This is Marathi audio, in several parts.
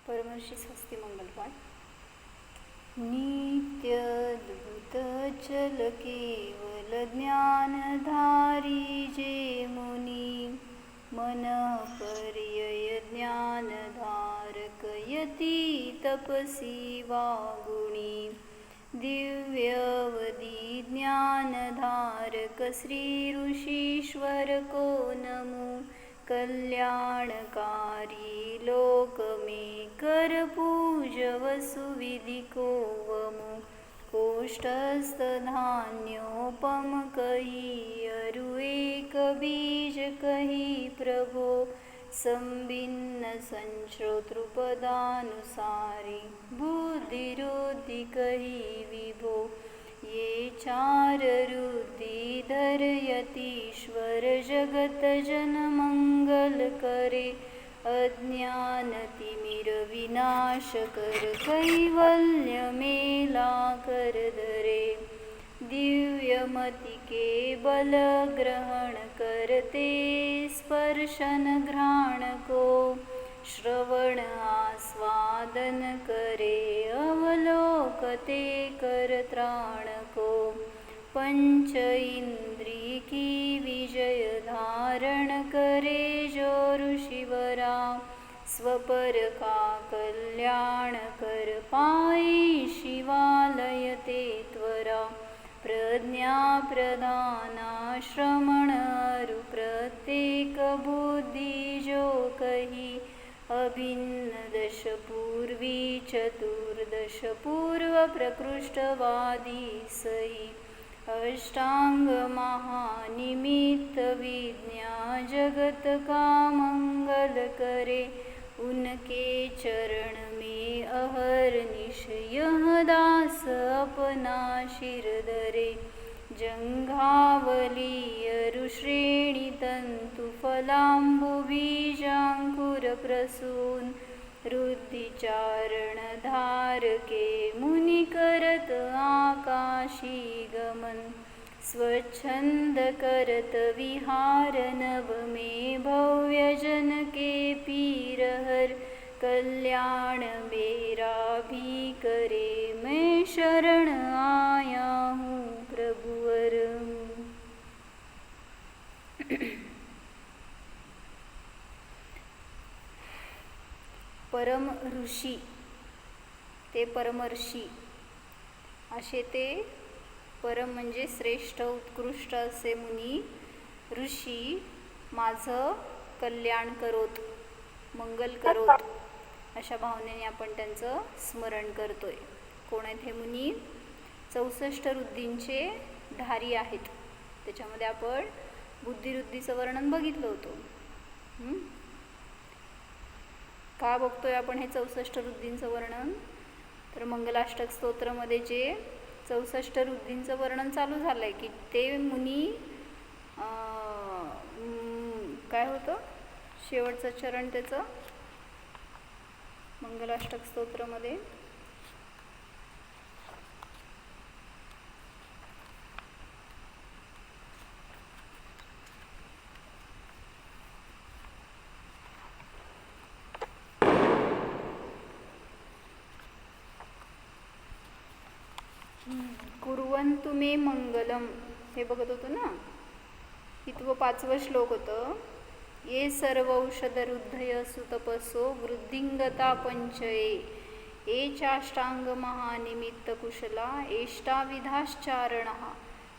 परमर्षी स्वस्ति मंगलपाठ। नित्यद्भुत चल केवल ज्ञानधारी जे मुनी, मन पर्यय ज्ञानधारक यती तपसी वागुणी। दिव्यवदी ज्ञानधारक श्री ऋषीश्वर को नमो, कल्याणकारी लोक में कर पूजव सुविधि को वमु। कोष्ठस्थ धान्योपम कही अरु एक बीज कही प्रभो, संभिन्न संश्रोतृपदानुसारी बुद्धिरुद्धि कही विभो। ये चार रुद्धि धरयतीश्वर जगत जन मंगल करे, अज्ञान तिमिर विनाश कर कैवल्य मेला कर धरे। दिव्यमति के बल ग्रहण करते स्पर्शन घ्राण को, श्रवण आस्वादन करे अवलोकते कर त्राण को। पंच इंद्री की विजय धारण करे जो ऋषिवरा, स्वपर का कल्याण कर पाई शिवालय ते त्वरा। प्रज्ञा प्रधाना श्रमण अरु प्रत्येक बुद्धि जो कही, अभिन्न दश पूर्वी चतुर्दश पूर्व प्रकृष्टवादी सही। अष्टांग महानिमित्त विज्ञा जगत का मंगल करे, उनके चरण में अहर्निश यह दास अपना शिर धरे। जंघावली अरु श्रेणी तंतु फलांबु बीजांकुर प्रसून, रुद्धिचारण धार के मुनि करत आकाशी गमन। स्वच्छंद करत विहार नभ में भव्य जन के पीरहर, कल्याण मेरा भी करे मैं शरण आया हूँ प्रभुवर। परम ऋषी ते परमर्षी असे ते परम म्हणजे श्रेष्ठ उत्कृष्ट असे मुनी ऋषी माझं कल्याण करोत, मंगल करोत अशा भावनेने आपण त्यांचं स्मरण करतोय। कोण आहेत हे मुनी? 64 रुद्धींचे धारी आहेत। त्याच्यामध्ये आपण बुद्धिरुद्धीचं वर्णन बघितलं होतं। का बघतोय आपण हे 64 रुद्धींचं वर्णन? तर मंगलाष्टक स्तोत्रामध्ये जे 64 रुद्धींचं वर्णन चालू झालंय की ते मुनी काय होतं शेवटचं चरण त्याचं मंगलाष्टक स्तोत्रामध्ये? कुर्वन्तु मे मंगलम हे बघत होतो ना, इथं 5वं श्लोक होतं। ये सर्व औषध रुद्धय सुतपसो वृद्धिंगता पंचये, ये चाष्टांग महानिमित्त कुशला एष्टाविधाश्चारणः,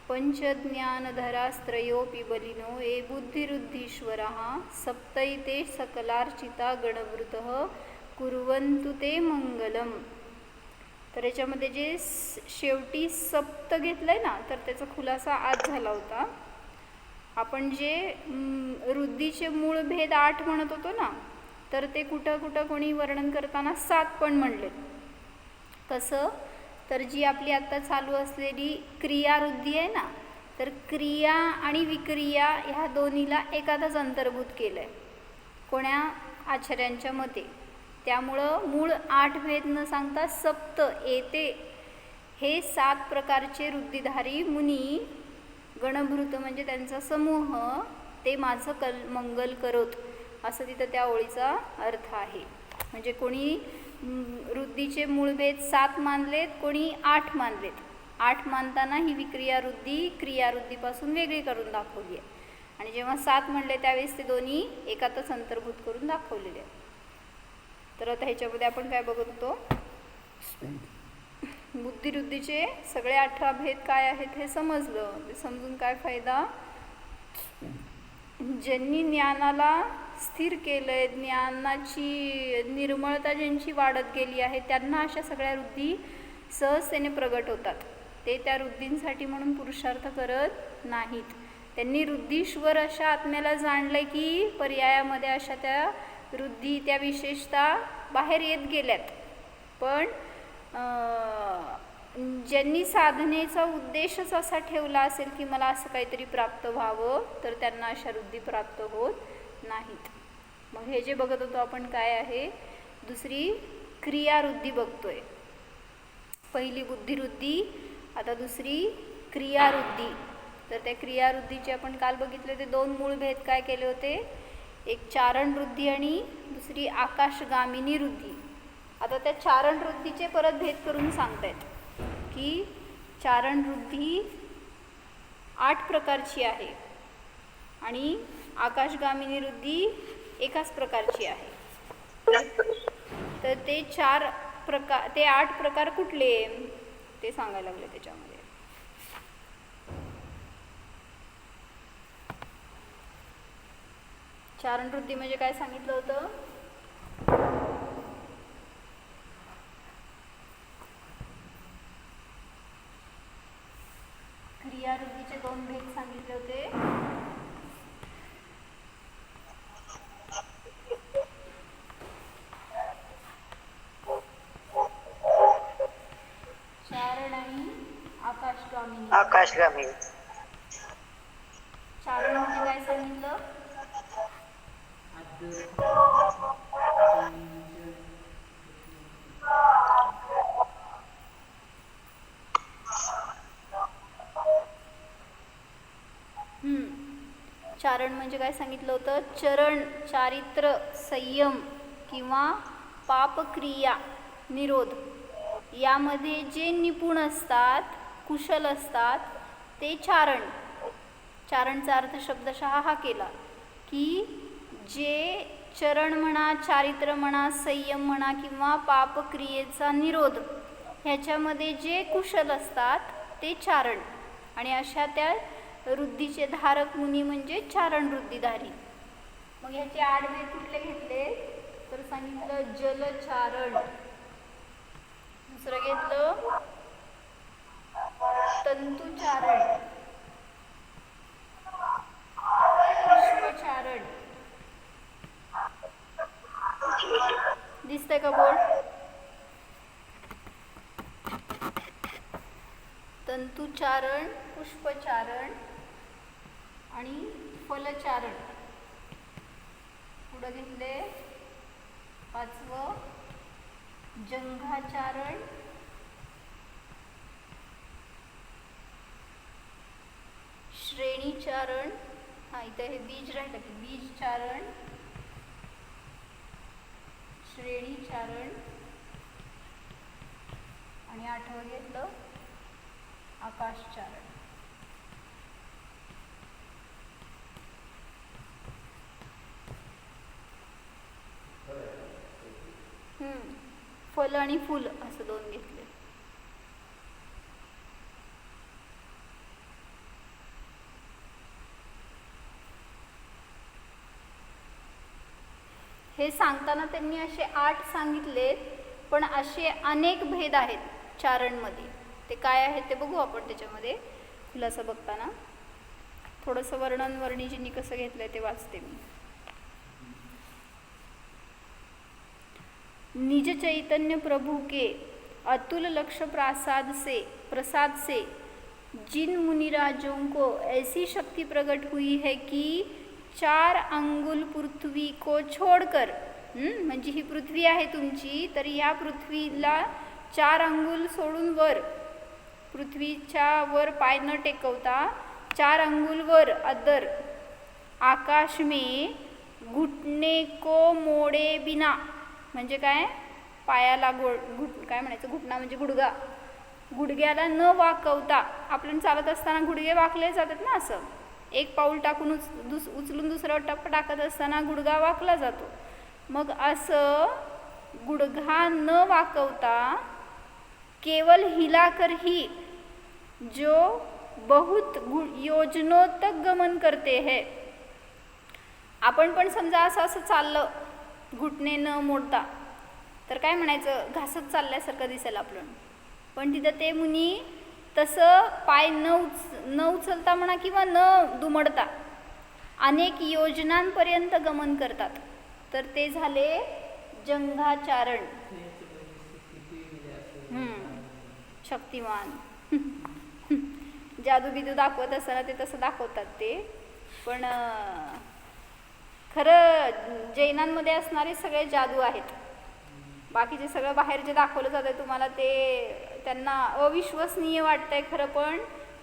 पंचज्ञानधरास्त्रयोपि बलिनो ये बुद्धिरुद्धीश्वरः, सप्तैते सकलार्चिता गणवृतः कुर्वन्तु ते मंगलम। तर याच्यामध्ये जे शेवटी सप्त घेतलंय ना, तर त्याचा खुलासा आज झाला होता। आपण जे रुद्धीचे मूळ भेद 8 म्हणत होतो ना, तर ते कुठं कुठं कोणी वर्णन करताना 7 पण म्हणले। कसं? तर जी आपली आता चालू असलेली क्रिया रुद्धी आहे ना, तर क्रिया आणि विक्रिया ह्या दोन्हीला एकातच अंतर्भूत केलंय कोण्या आचार्यांच्या मते। त्यामुळं मूळ 8 भेद न सांगता सप्त येते हे 7 प्रकारचे रुद्धिधारी मुनी गणभृत म्हणजे त्यांचा समूह ते माझं मंगल करोत असं तिथं त्या ओळीचा अर्थ आहे। म्हणजे कोणी वृद्धीचे मूळभेद 7 मानलेत, कोणी 8 मानलेत. 8 मानताना ही विक्रियावृद्धी क्रियावृद्धीपासून वेगळी करून दाखवली आहे. आणि जेव्हा 7 म्हणले त्यावेळेस ते दोन्ही एकातच अंतर्भूत करून दाखवलेले आहे. तर आता ह्याच्यामध्ये आपण काय बघत होतो, बुद्धिवृद्धीचे सगळे 18 भेद काय आहेत हे समजलं. ते समजून काय फायदा, ज्यांनी ज्ञानाला स्थिर केलंय, ज्ञानाची निर्मळता ज्यांची वाढत गेली आहे, त्यांना अशा सगळ्या वृद्धी सहजतेने प्रगट होतात. ते त्या वृद्धींसाठी म्हणून पुरुषार्थ करत नाहीत. त्यांनी वृद्धीश्वर अशा आत्म्याला जाणलंय की पर्यायामध्ये अशा त्या वृद्धी, त्या विशेषता बाहेर येत गेल्यात. पण ज्यांनी साधनेचा उद्देशच असा ठेवला असेल की मला असं काहीतरी प्राप्त व्हावं, तर त्यांना अशा वृद्धी प्राप्त होत नाहीत. मग हे जे बघत होतो आपण काय आहे, दुसरी क्रियावृद्धी बघतोय. पहिली बुद्धिवृद्धी, आता दुसरी क्रियावृद्धी. तर त्या क्रियावृद्धीचे आपण काल बघितले ते 2 मूळ भेद काय केले होते, एक चारण वृद्धी आणि दुसरी आकाशगामिनी वृद्धी. आता त्या चारण वृद्धीचे परत भेद करून सांगतायत की चारण वृद्धी 8 प्रकारची आहे आणि आकाशगामिनी वृद्धी एकाच प्रकारची आहे. तर ते 8 प्रकार कुठले ते सांगायला लागले त्याच्यामध्ये. चारण वृद्धी म्हणजे काय सांगितलं होतं, क्रियावृद्धीचे 2 भेद सांगितले होते. चारण आणि आकाशगामी. चारण म्हणजे काय सांगितलं, चारण म्हणजे काय सांगितलं होतं, चरण, चारित्र, संयम किंवा पापक्रिया निरोध यामध्ये जे निपुण असतात, कुशल असतात ते चारण. चारणचा अर्थ शब्दशः हा केला की जे चरण म्हणा, चारित्र म्हणा, संयम म्हणा किंवा पापक्रियेचा निरोध ह्याच्यामध्ये जे कुशल असतात ते चारण. आणि अशा त्या वृद्धीचे धारक मुनी म्हणजे चारण वृद्धिधारी. मग ह्याचे 8 भेद कुठले घेतले, तर सांगितलं जलचारण, दुसरं घेतलं तंतुचारण, पुष्पचारण. दिसतंय का बोर्ड, तंतुचारण, पुष्पचारण आणि फलचारण. पुढं घेतले 5वं जंघाचारण, श्रेणीचारण, इथं हे बीज राहिलं की बीजचारण, श्रेणीचारण आणि 8वं घेतलं आकाशचारण. फल आणि फुल असं 2 घेतले. हे सांगताना त्यांनी असे 8 सांगितलेत, पण असे अनेक भेद आहेत चारणमध्ये. ते काय आहेत ते बघू आपण त्याच्यामध्ये खुलासा बघताना. थोडंसं वर्णन वर्णिजींनी कसं घेतलंय ते वाचते मी. निज चैतन्य प्रभु के अतुल लक्ष्य प्रसाद से जिन मुनिराजों को ऐसी शक्ति प्रकट हुई है कि 4 अंगुल पृथ्वी को छोड़कर, म्हणजे ही पृथ्वी आहे तुमची, तर या पृथ्वीला 4 अंगुल सोडून वर, पृथ्वीच्या वर पाय न टेकवता 4 अंगुल वर अदर आकाश में घुटने को मोड़े बिना, म्हणजे काय, पायाला काय म्हणायचं, घुटणा म्हणजे गुडगा, गुडघ्याला न वाकवता, आपण चालत असताना गुडघे वाकले जातात ना, असं एक पाऊल टाकून उचलून दुसरं टप्पा टाकत असताना गुडघा वाकला जातो. मग असं गुडघा न वाकवता केवल हिलाकर ही जो बहुत योजनों तक गमन करते है. आपण पण समजा असं असं चाललं घुटणे न मोडता, तर काय म्हणायचं, घासत चालल्यासारखं दिसेल आपलं. पण तिथं ते मुनी तसं पाय न उचलता म्हणा किंवा न दुमडता अनेक योजनांपर्यंत गमन करतात. तर ते झाले जंघाचारण. शक्तिमान. जादू बिदू दाखवत असताना ते तसं दाखवतात ते. पण खरं जैनांमध्ये असणारे सगळे जादू आहेत. बाकीचे सगळं बाहेर जे दाखवलं जातं तुम्हाला ते त्यांना अविश्वसनीय वाटतंय खरं, पण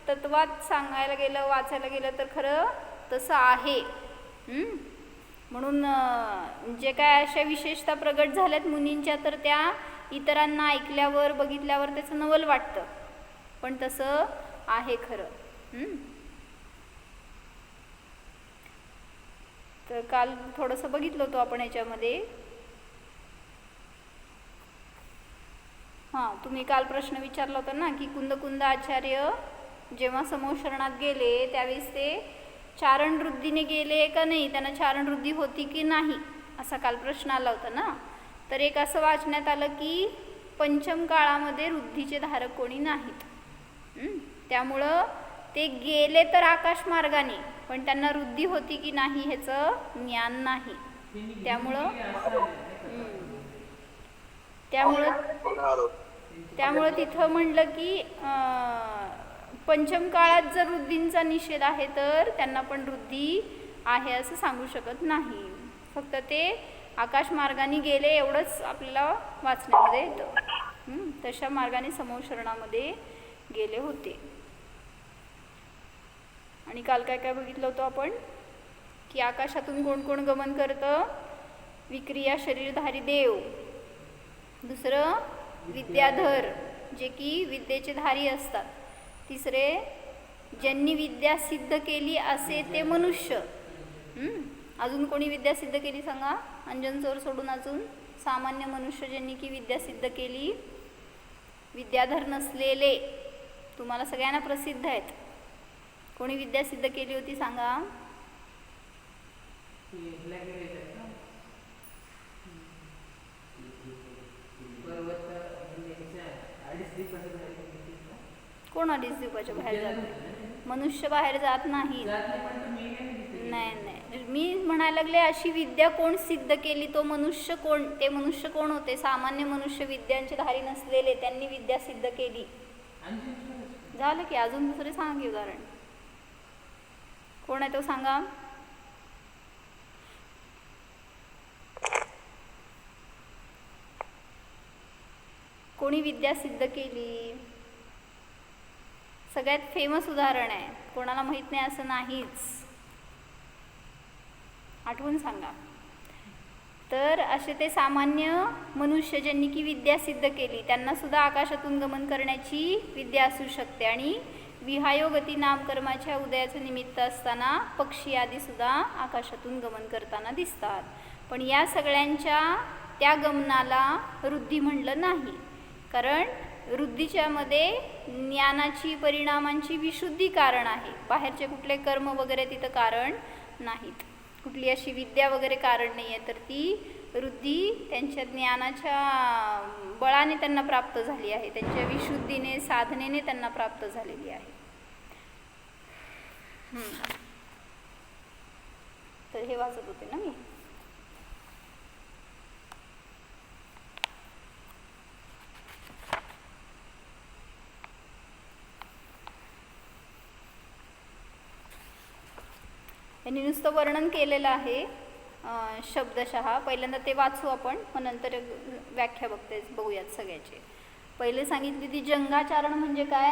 तत्वात सांगायला गेलं, वाचायला गेलं तर खरं तसं आहे. म्हणून जे काय अशा विशेषता प्रगट झाल्यात मुनींच्या, तर त्या इतरांना ऐकल्यावर बघितल्यावर त्याचं नवल वाटतं, पण तसं आहे खरं. तर काल थोडंसं बघितलं होतं आपण याच्यामध्ये. हां, तुम्ही काल प्रश्न विचारला होता ना की कुंद आचार्य जेव्हा समोशरणात गेले त्यावेळेस ते चारण वृद्धीने गेले का नाही, त्यांना चारण वृद्धी होती की नाही, असा काल प्रश्न आला होता ना. तर एक असं वाचण्यात आलं की पंचम काळामध्ये वृद्धीचे धारक कोणी नाहीत. त्यामुळं ते गेले तर आकाश मार्गाने, पण त्यांना वृद्धी होती की नाही ह्याचं ज्ञान नाही. त्यामुळं तिथं म्हणलं की पंचम काळात जर वृद्धींचा निषेध आहे तर त्यांना पण वृद्धी आहे असं सांगू शकत नाही. फक्त ते आकाश मार्गाने गेले एवढंच आपल्याला वाचण्यामध्ये येतं. तशा मार्गाने समोशरणामध्ये गेले होते. आणि काल काय काय बघितलं होतं आपण की आकाशातून कोण कोण गमन करतं. विक्रिया शरीरधारी देव, दुसरं विद्याधर जे की विद्येचे धारी असतात, तिसरे ज्यांनी विद्या सिद्ध केली असे ते मनुष्य. अजून कोणी विद्या सिद्ध केली सांगा, अंजन चोर सोडून अजून सामान्य मनुष्य ज्यांनी की विद्या सिद्ध केली. विद्याधर नसलेले तुम्हाला सगळ्यांना प्रसिद्ध आहेत. कोणी विद्या सिद्ध केली होती सांगा. कोण अडीच दिवसाच्या बाहेर जात? मनुष्य बाहेर जात नाही. नाही, मी म्हणायला लागले अशी विद्या कोण सिद्ध केली, तो मनुष्य कोण, ते मनुष्य कोण होते? सामान्य मनुष्य, विद्यांचे धारी नसलेले, त्यांनी विद्या सिद्ध केली. झालं की अजून दुसरे सांगा की उदाहरण. कोण आहे तो सांगा. कोणी विद्या सिद्ध केली? सगळ्यात फेमस उदाहरण आहे, कोणाला माहित नाही असं नाहीच, आठवून सांगा. तर असे ते सामान्य मनुष्य ज्यांनी की विद्या सिद्ध केली त्यांना सुद्धा आकाशातून गमन करण्याची विद्या असू शकते. आणि विहायोगती नामकर्माच्या उदयाचं निमित्त असताना पक्षी आदी सुद्धा आकाशातून गमन करताना दिसतात. पण या सगळ्यांच्या त्या गमनाला वृद्धी म्हणलं नाही, कारण वृद्धीच्या मध्ये ज्ञानाची, परिणामांची विशुद्धी कारण आहे. बाहेरचे कुठले कर्म वगैरे तिथं कारण नाहीत, कुठली अशी विद्या वगैरे कारण नाही आहे. तर ती वृद्धी त्यांच्या ज्ञानाच्या बळाने त्यांना प्राप्त झाली आहे, त्यांच्या विशुद्धीने, साधनेने त्यांना प्राप्त झालेली आहे. तर हे वाचत होते ना मी. यांनी नुसतं वर्णन केलेलं आहे शब्दशः. पहिल्यांदा ते वाचू आपण, मग नंतर व्याख्या बघूयात सगळ्याचे. पहिले सांगितली ती जंगाचारण म्हणजे काय.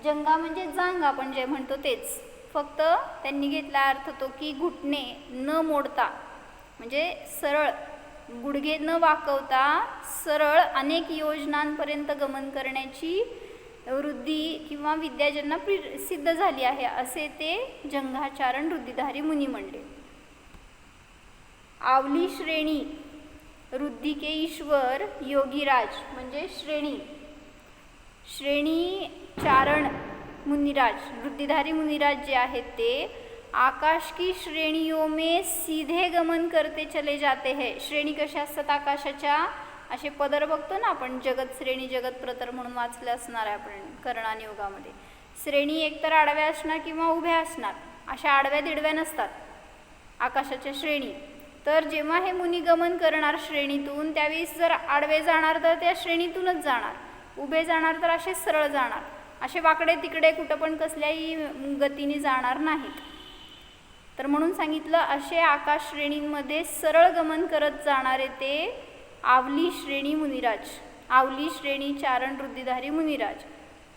जंगा म्हणजे जांग आपण जे म्हणतो तेच, फक्त त्यांनी घेतला अर्थ तो की घुटणे न मोडता, म्हणजे सरळ गुडघे न वाकवता सरळ अनेक योजनांपर्यंत गमन करण्याची वृद्धी किंवा विद्या ज्यांना सिद्ध झाली आहे असे ते जंघाचारण वृद्धिधारी मुनी म्हणले. आवली श्रेणी वृद्धी के ईश्वर योगीराज म्हणजे श्रेणी चारण मुनिराज वृद्धिधारी मुनिराज जे आहेत ते आकाश की श्रेणियों में सीधे गमन करते चले जाते हैं. श्रेणी कशा असतात आकाशाच्या, असे पदर बघतो ना आपण, जगत श्रेणी जगत प्रतर म्हणून वाचले असणार आहे आपण करणान योगामध्ये. श्रेणी एकतर आडव्या असणार किंवा उभ्या असणार, अशा आडव्या दिडव्या नसतात आकाशाच्या श्रेणी. तर जेव्हा हे मुनी गमन करणार श्रेणीतून त्यावेळेस जर आडवे जाणार तर त्या श्रेणीतूनच जाणार, उभे जाणार तर असे सरळ जाणार, असे वाकडे तिकडे कुठं पण कसल्याही गतीने जाणार नाहीत. तर म्हणून सांगितलं असे आकाश श्रेणींमध्ये सरळ गमन करत जाणारे ते आवली श्रेणी मुनिराज, आवली श्रेणी चारण वृद्धिधारी मुनिराज.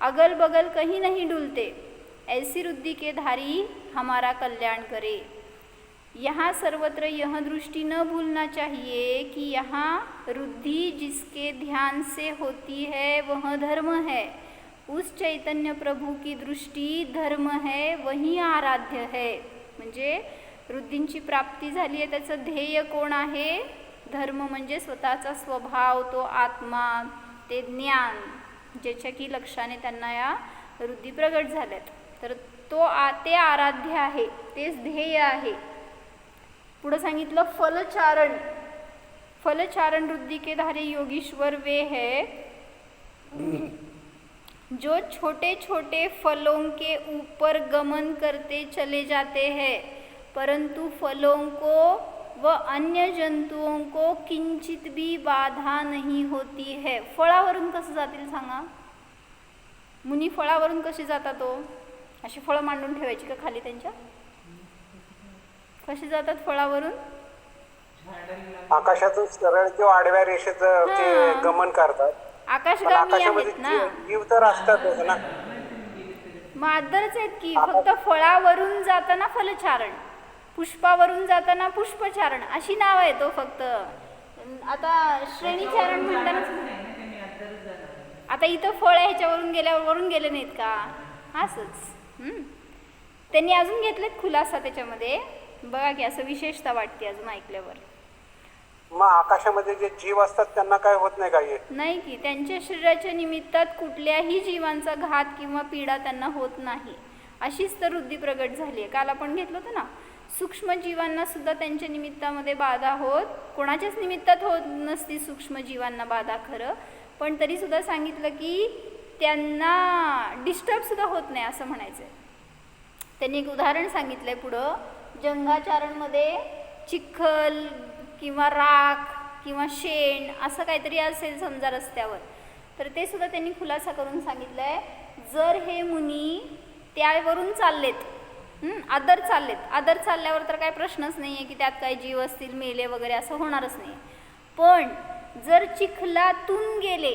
अगल बगल कहीं नहीं डुलते, ऐसी वृद्धि के धारी हमारा कल्याण करे. यहाँ सर्वत्र यह दृष्टि न भूलना चाहिए कि यहाँ वृद्धि जिसके ध्यान से होती है वह धर्म है. उस चैतन्य प्रभु की दृष्टि धर्म है, वही आराध्य है. म्हणजे वृद्धींची प्राप्ती झाली आहे त्याचं ध्येय कोण आहे? धर्म म्हणजे स्वतःचा स्वभाव, तो आत्मा, ते ज्ञान ज्याच्या की लक्षाने त्यांना या वृद्धी प्रगट झाल्यात. तर ते आराध्य आहे, तेच ध्येय आहे. पुढे सांगितलं फलचारण वृद्धि के धारे योगीश्वर वे है जो छोटे छोटे फलों के ऊपर गमन करते चले जाते हैं परंतु फलों को व अन्य जंतुओं को किंचित भी बाधा नहीं होती है. फळावरून कसं जातील सांगा? मुनी फळावरून कशी जातात? अशी फळं मांडून ठेवायची का खाली त्यांच्या? कशी जातात फळावरून? आकाशातून सरळ किंवा आडव्या रेषेचं ते गमन करतात. आकाशगामी आहेत ना, जीव तर असतातच ना, मादरच आहेत की. फक्त फळावरून जाताना फलचारण, पुष्पावरून जाताना पुष्पचारण अशी नाव आहे. तो फक्त आता श्रेणीचारण म्हणताना आता इथं फळ ह्याच्यावरून गेल्यावर वरून गेले नाहीत का? असंच त्यांनी अजून घेतलेत खुलासा त्याच्यामध्ये. बघा की असं विशेषता वाटते अजून ऐकल्यावर. मग आकाशामध्ये जे जीव असतात त्यांना काय होत नाही? काही नाही की त्यांच्या शरीराच्या निमित्तात कुठल्याही जीवांचा घात किंवा पीडा त्यांना होत नाही, अशीच तर वृद्धी प्रगट झाली आहे. काल आपण घेतलं होतं ना, सूक्ष्म जीवांना सुद्धा त्यांच्या निमित्तामध्ये बाधा होत, कोणाच्याच निमित्तात होत नसती सूक्ष्म जीवांना बाधा खरं, पण तरी सुद्धा सांगितलं की त्यांना डिस्टर्ब सुद्धा होत नाही असं म्हणायचं. त्यांनी एक उदाहरण सांगितलंय पुढं, जंघाचारणमध्ये चिखल किंवा राख किंवा शेण असं काहीतरी असेल समजा रस्त्यावर, तर ते सुद्धा त्यांनी खुलासा करून सांगितलंय. जर हे मुनी त्यावरून चाललेत, आदर चालल्यावर तर काही प्रश्नच नाही आहे की त्यात काही जीव असतील मेले वगैरे असं होणारच नाही. पण जर चिखलातून गेले,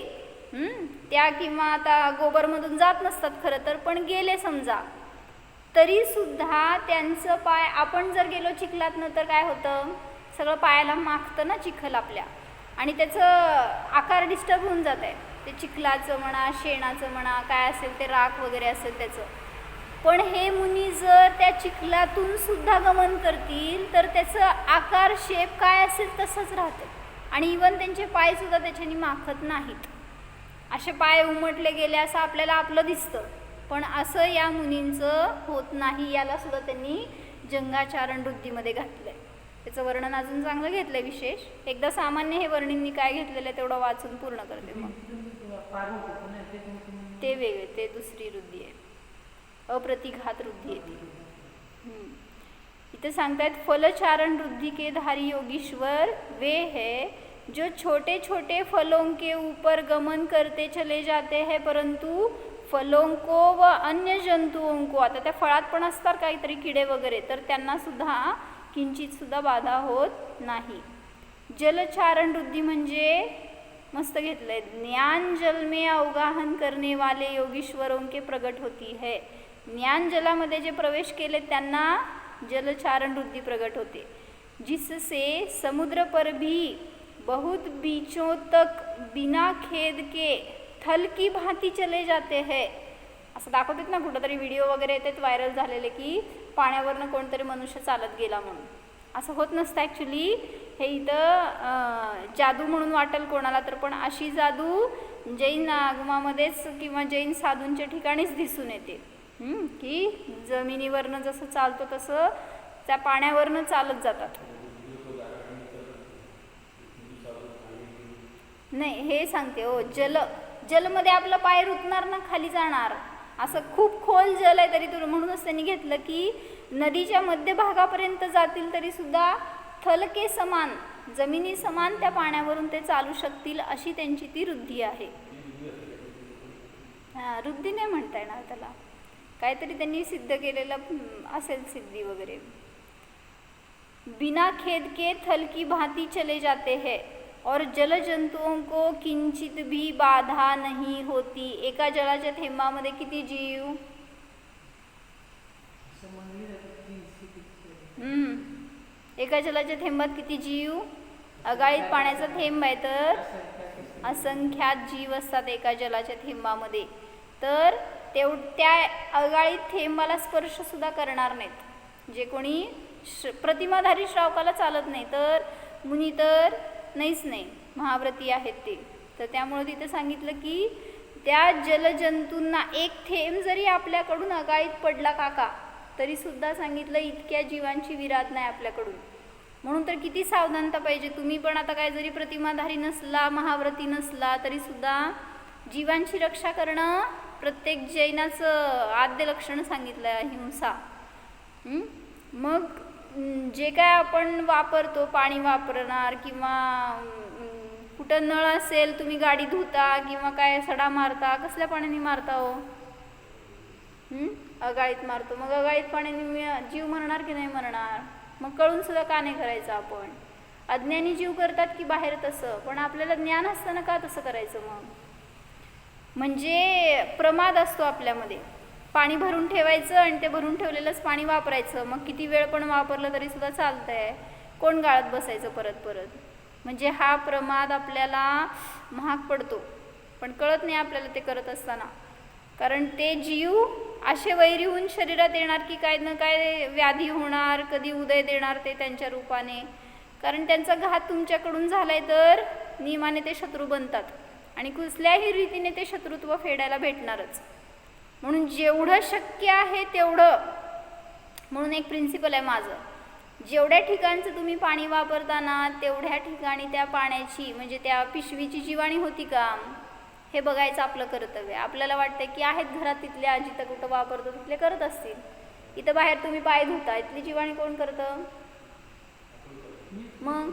त्या किंवा आता गोबरमधून जात नसतात खरं तर, पण गेले समजा, तरी सुद्धा त्यांचं पाय, आपण जर गेलो चिखलातनं तर काय होतं, सगळं पायाला माखतं ना चिखल आपल्या, आणि त्याचं आकार डिस्टर्ब होऊन जात आहे. ते चिखलाचं म्हणा, शेणाचं म्हणा, काय असेल ते राख वगैरे असेल त्याचं. पण हे मुनी जर त्या चिखलातून सुद्धा गमन करतील तर त्याचं आकार शेप काय असेल तसंच राहतं, आणि इवन त्यांचे पायसुद्धा त्याच्यानी माखत नाहीत. असे पाय उमटले गेले असं आपल्याला आपलं दिसतं, पण असं या मुनींचं होत नाही. याला सुद्धा त्यांनी जंघाचारण वृद्धीमध्ये घातलंय. त्याचं वर्णन अजून चांगलं घेतलंय विशेष. एकदा सामान्य हे वर्णींनी काय घेतलेलं आहे तेवढं वाचून पूर्ण करते. मग ते वेगळे, ते दुसरी वृद्धी आहे, अप्रतिघात वृद्धी आहे ती. इथे सांगतायत फलचारण वृद्धि के धारी योगीश्वर वे है जो छोटे छोटे फलों के ऊपर गमन करते चले जाते हैं परंतु फलों को व अन्य जंतुओं को, आता त्या फळात पण असतात काहीतरी किडे वगैरे, तर त्यांना सुद्धा किंचित सुद्धा बाधा होत नाही. जलचारण वृद्धि म्हणजे मस्त घेतलंय, ज्ञान जल में अवगाहन करने वाले योगीश्वरों के प्रगट होती है. ज्ञान जलामध्ये जे प्रवेश केले त्यांना जलचारण वृद्धि प्रगट होते. जिससे समुद्र पर भी बहुत बीचों तक बिना खेद के थल की भांति चले जाते हैं. असं दाखवतात ना कुठंतरी व्हिडिओ वगैरे येतात व्हायरल झालेले की पाण्यावरनं कोणतरी मनुष्य चालत गेला म्हणून. असं होत नसतं ॲक्च्युली. हे इथं जादू म्हणून वाटेल कोणाला तर, पण अशी जादू जैन आगमामध्येच किंवा जैन साधूंच्या ठिकाणीच दिसून येते की जमिनीवरनं जसं चालतो तसं त्या पाण्यावरनं चालत जातात. नाही हे सांगते हो, जलमध्ये आपला पाय रुतणार ना, खाली जाणार. असं खूप खोल जल आहे तरी तुला, म्हणूनच त्यांनी घेतलं की नदीच्या मध्यभागापर्यंत जातील तरी सुद्धा थलके समान, जमिनी समान त्या पाण्यावरून ते चालू शकतील, अशी त्यांची ती वृद्धी आहे. हां, वृद्धी नाही म्हणता येणार त्याला, काहीतरी त्यांनी सिद्ध केलेलं असेल, सिद्धी वगैरे. बिना खेद के थल की भांति चले जाते हैं और जल जंतुओं को किंचित भी बाधा नहीं होती. एका जलाच्या थेंबामध्ये किती जीव? एका जलाच्या थेंबात किती जीव? अगाळीत पाण्याचा थेंब आहे तर असंख्यात जीव असतात एका जलाच्या थेंबामध्ये. तर त्या अगाळीत थेंबाला स्पर्श सुद्धा करणार नाहीत जे कोणी प्रतिमाधारी श्रावकाला चालत नाही. तर मुनी तर नाहीच नाही, महाव्रती आहेत ते. तर त्यामुळे तिथं सांगितलं की त्या जलजंतूंना एक थेंब जरी आपल्याकडून अगाळीत पडला काका तरी सुद्धा सांगितलं इतक्या जीवांची विरात नाही आपल्याकडून. म्हणून तर किती सावधानता पाहिजे. तुम्ही पण आता काय जरी प्रतिमाधारी नसला, महाव्रती नसला तरी सुद्धा जीवांची रक्षा करणं प्रत्येक जैनाचं आद्य लक्षण सांगितलं आहे, अहिंसा. मग जे काय आपण वापरतो, पाणी वापरणार किंवा कुठं नळ असेल, तुम्ही गाडी धुता किंवा काय सडा मारता, कसल्या पाण्याने मारता हो? अगाळीत मारतो. मग अगाळीत पाण्याने जीव मरणार की नाही मरणार? मग कळून सुद्धा का नाही करायचं आपण? अज्ञानी जीव करतात की बाहेर तसं, पण आपल्याला ज्ञान असताना का तसं करायचं? मग म्हणजे प्रमाद असतो आपल्यामध्ये. पाणी भरून ठेवायचं आणि ते भरून ठेवलेलंच पाणी वापरायचं. मग किती वेळ पण वापरलं तरी सुद्धा चालतंय, कोण गाळत बसायचं परत परत? म्हणजे हा प्रमाद आपल्याला महाग पडतो, पण कळत नाही आपल्याला ते करत असताना. कारण ते जीव असे वैरी होऊन शरीरात येणार की काय न काय व्याधी होणार, कधी उदय देणार ते त्यांच्या रूपाने. कारण त्यांचा घात तुमच्याकडून झालाय तर नियमाने ते शत्रू बनतात आणि कुठल्याही रीतीने ते शत्रुत्व फेडायला भेटणारच. म्हणून जेवढं शक्य आहे तेवढं, म्हणून एक प्रिन्सिपल आहे माझं, जेवढ्या ठिकाणचं तुम्ही पाणी वापरताना तेवढ्या ठिकाणी त्या पाण्याची म्हणजे त्या पिशवीची जीवाणी होती का हे बघायचं आपलं कर्तव्य. आपल्याला वाटतं की आहेत घरात तिथले आजी तर कुठं वापरतो तिथले करत असतील. इथं बाहेर तुम्ही पाय धुता, इथली जीवाणी कोण करतं? मग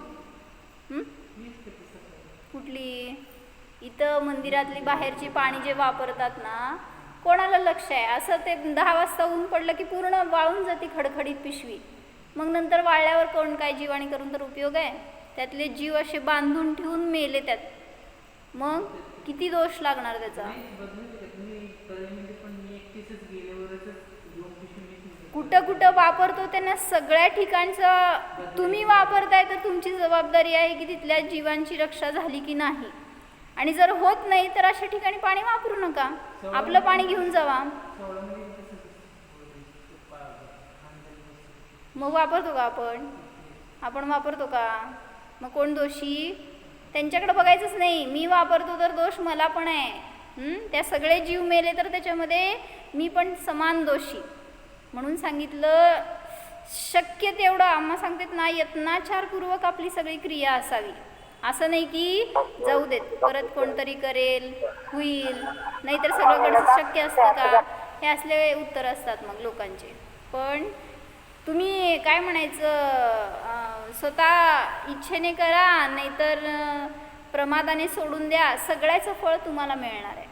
कुठली? इथं मंदिरातली बाहेरची पाणी जे वापरतात ना, कोणाला लक्ष आहे? असं ते 10 वाजता ऊन पडलं की पूर्ण वाळून जाते खडखडीत पिशवी. मग नंतर वाळल्यावर कोण काय जीवाणी करून तर उपयोग आहे? त्यातले जीव असे बांधून ठेवून मेले त्यात, मग किती दोष लागणार त्याचा? कुठं कुठं वापरतो त्यांना सगळ्या ठिकाणचं तुम्ही वापरताय तर तुमची जबाबदारी आहे की तिथल्या जीवांची रक्षा झाली की नाही. आणि जर होत नाही तर अशा ठिकाणी पाणी वापरू नका, आपलं पाणी घेऊन जावा. मग वापरतो का आपण वापरतो का? मग कोण दोषी? त्यांच्याकडे बघायचंच नाही. मी वापरतो तर दोष मला पण आहे. त्या सगळे जीव मेले तर त्याच्यामध्ये मी पण समान दोषी. म्हणून सांगितलं शक्य तेवढं आम्हा सांगतात ना, यत्नाचारपूर्वक आपली सगळी क्रिया असावी. असं नाही की जाऊ देत परत कोणतरी करेल होईल, नाहीतर सगळं कडचं शक्य असतं का? हे असले उत्तर असतात मग लोकांचे. पण तुम्ही काय म्हणायचं, स्वतः इच्छेने करा नाहीतर प्रमादाने सोडून द्या, सगळ्याचं फळ तुम्हाला मिळणार आहे.